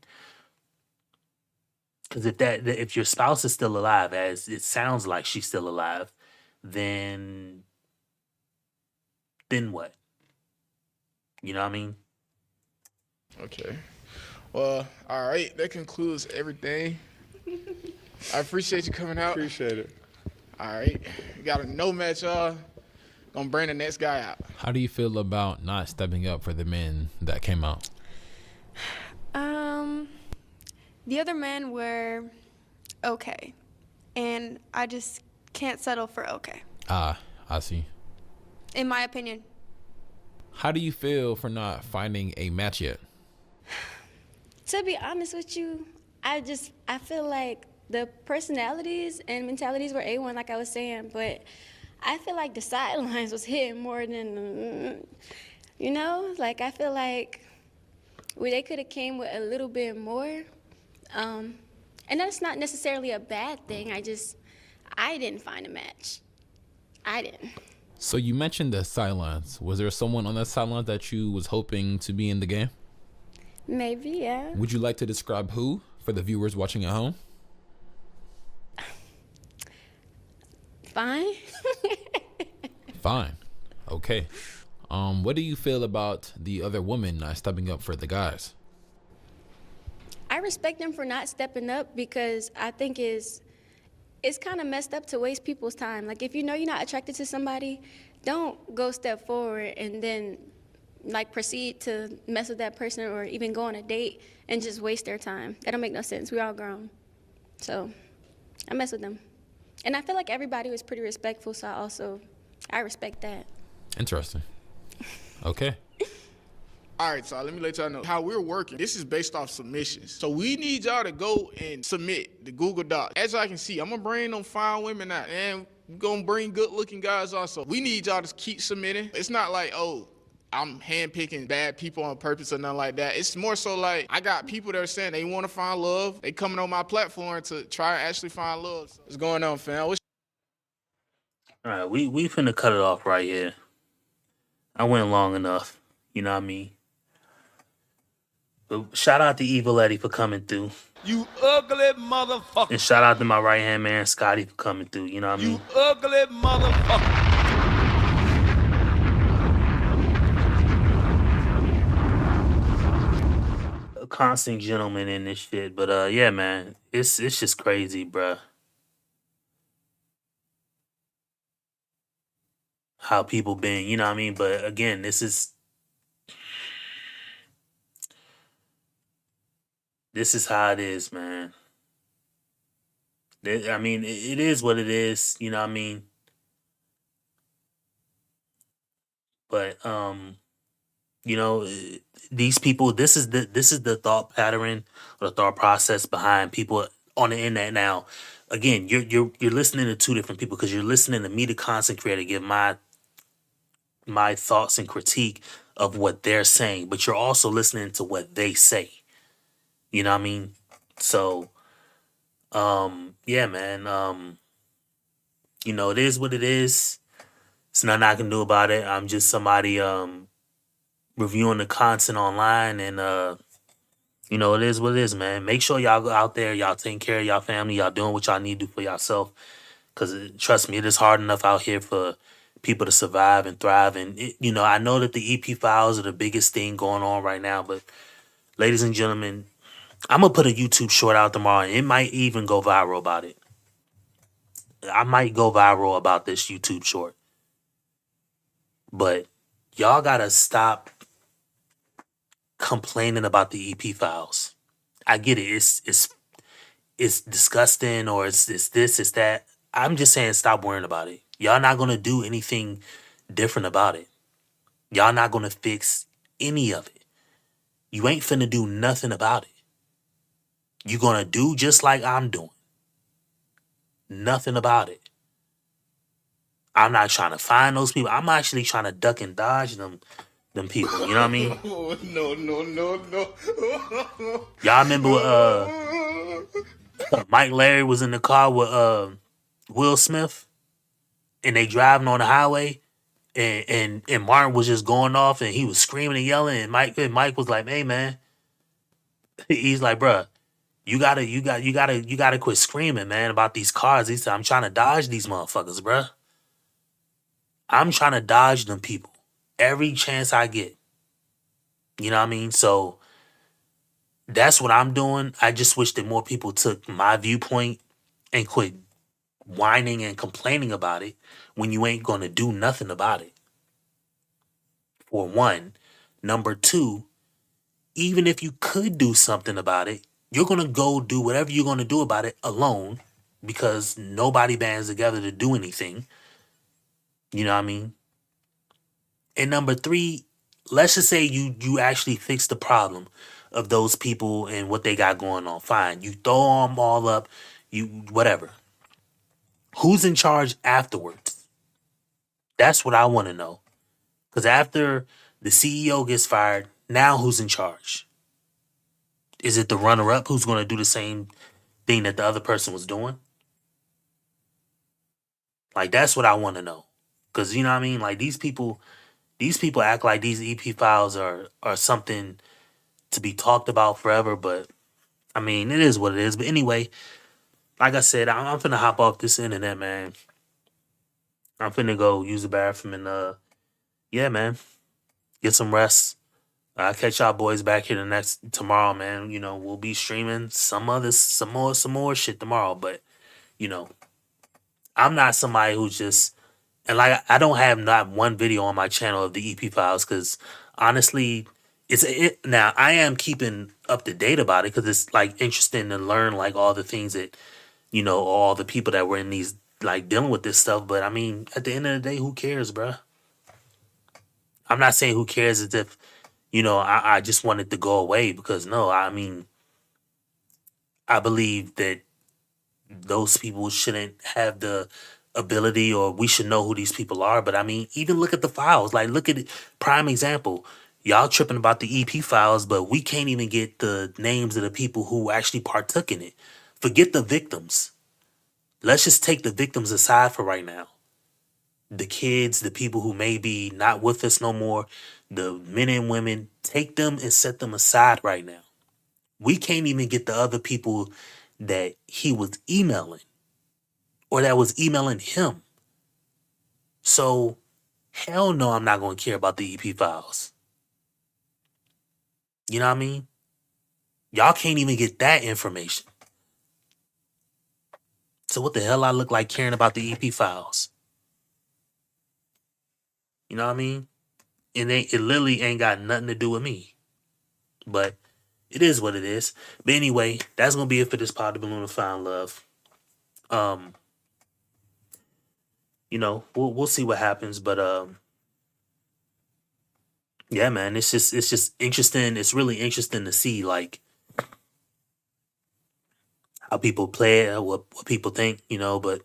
Because if your spouse is still alive, as it sounds like she's still alive, then what? You know what I mean? Okay. Well, all right. That concludes everything. I appreciate you coming out. Appreciate it. All right. We got a no match, y'all. Gonna bring the next guy out. How do you feel about not stepping up for the men that came out? The other men were okay, and I just can't settle for okay, Ah, I see. in my opinion. How do you feel for not finding a match yet? To be honest with you, I feel like the personalities and mentalities were A1, like I was saying, but I feel like the sidelines was hitting more than, like I feel like they could have came with a little bit more. And that's not necessarily a bad thing. I didn't find a match. I didn't. So you mentioned the sidelines. Was there someone on that sideline that you was hoping to be in the game? Maybe, yeah. Would you like to describe who for the viewers watching at home? Fine. Fine. Okay. What do you feel about the other woman not stepping up for the guys? I respect them for not stepping up because I think it's kind of messed up to waste people's time. Like, if you know you're not attracted to somebody, don't go step forward and then, like, proceed to mess with that person or even go on a date and just waste their time. That don't make no sense. We all grown. So I mess with them. And I feel like everybody was pretty respectful, so I respect that. Interesting. Okay. All right, so let me let y'all know how we're working. This is based off submissions. So we need y'all to go and submit the Google Docs. As y'all can see, I'm going to bring them fine women out, and we're going to bring good-looking guys also. We need y'all to keep submitting. It's not like, oh, I'm handpicking bad people on purpose or nothing like that. It's more so like I got people that are saying they want to find love. They coming on my platform to try and actually find love. So what's going on, fam? All right, we finna cut it off right here. I went long enough. You know what I mean? But shout out to Evil Eddie for coming through. You ugly motherfucker. And shout out to my right-hand man, Scotty, for coming through. You know what I mean? You ugly motherfucker. A constant gentleman in this shit. But yeah, man. It's just crazy, bruh. How people been, you know what I mean? But again, this is how it is, man. I mean, it is what it is, you know what I mean? But these people, this is the thought pattern or the thought process behind people on the internet now. Again, you're listening to two different people because you're listening to me, the content creator, give my thoughts and critique of what they're saying, but you're also listening to what they say. You know what I mean? So, yeah, man. It is what it is. It's nothing I can do about it. I'm just somebody reviewing the content online, and it is what it is, man. Make sure y'all go out there, y'all taking care of y'all family, y'all doing what y'all need to do for yourself. Cause trust me, it is hard enough out here for people to survive and thrive. And I know that the EP files are the biggest thing going on right now, but ladies and gentlemen, I'm gonna put a YouTube short out tomorrow, and it might even go viral about it. I might go viral about this YouTube short, but y'all gotta stop complaining about the EP files. I get it. It's disgusting, or it's this, it's that. I'm just saying, stop worrying about it. Y'all not gonna do anything different about it. Y'all not gonna fix any of it. You ain't finna do nothing about it. You gonna do just like I'm doing. Nothing about it. I'm not trying to find those people. I'm actually trying to duck and dodge them people. You know what I mean? No. Y'all remember Mike Larry was in the car with Will Smith, and they driving on the highway, and Martin was just going off, and he was screaming and yelling, and Mike was like, "Hey man," he's like, "Bruh, you gotta quit screaming, man, about these cars." He said, "I'm trying to dodge these motherfuckers, bruh. I'm trying to dodge them people every chance I get." You know what I mean? So that's what I'm doing. I just wish that more people took my viewpoint and quit whining and complaining about it when you ain't gonna do nothing about it. For one. Number two, even if you could do something about it, you're gonna go do whatever you're gonna do about it alone because nobody bands together to do anything. You know what I mean? And number three, let's just say you actually fix the problem of those people and what they got going on. Fine, you throw them all up, you whatever. Who's in charge afterwards? That's what I want to know. Because after the CEO gets fired, now who's in charge? Is it the runner-up who's going to do the same thing that the other person was doing? Like, that's what I want to know. Because, you know what I mean? Like, these people act like these EP files are something to be talked about forever. But, I mean, it is what it is. But anyway, like I said, I'm finna hop off this internet, man. I'm finna go use the bathroom and, yeah, man, get some rest. I'll catch y'all boys back here tomorrow, man. We'll be streaming some more shit tomorrow. But, I'm not somebody who's just, and like, I don't have not one video on my channel of the EP files because honestly, now I am keeping up to date about it because it's like interesting to learn like all the things that, all the people that were in these, like dealing with this stuff. But I mean, at the end of the day, who cares, bruh? I'm not saying who cares as if, I just want it to go away because no, I mean, I believe that those people shouldn't have the ability, or we should know who these people are. But I mean, even look at the files. Like, look at it. Prime example. Y'all tripping about the EP files, but we can't even get the names of the people who actually partook in it. Forget the victims. Let's just take the victims aside for right now. The kids, the people who may be not with us no more, the men and women, take them and set them aside right now. We can't even get the other people that he was emailing or that was emailing him. So, hell no, I'm not going to care about the EP files. You know what I mean? Y'all can't even get that information. So what the hell I look like caring about the EP files? You know what I mean? It literally ain't got nothing to do with me. But it is what it is. But anyway, that's gonna be it for this Pod the Balloon of Found Love. We'll see what happens, but yeah, man, it's just interesting. It's really interesting to see like how people play it, what people think, you know. But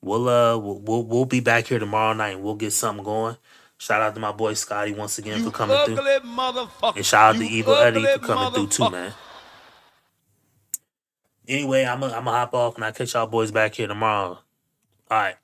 we'll be back here tomorrow night and we'll get something going. Shout out to my boy Scotty once again for coming through. Ugly motherfucker. And shout out to You Evil Eddie ugly for coming through too, motherfucker. man. Anyway, I'm gonna hop off and I'll catch y'all boys back here tomorrow. All right.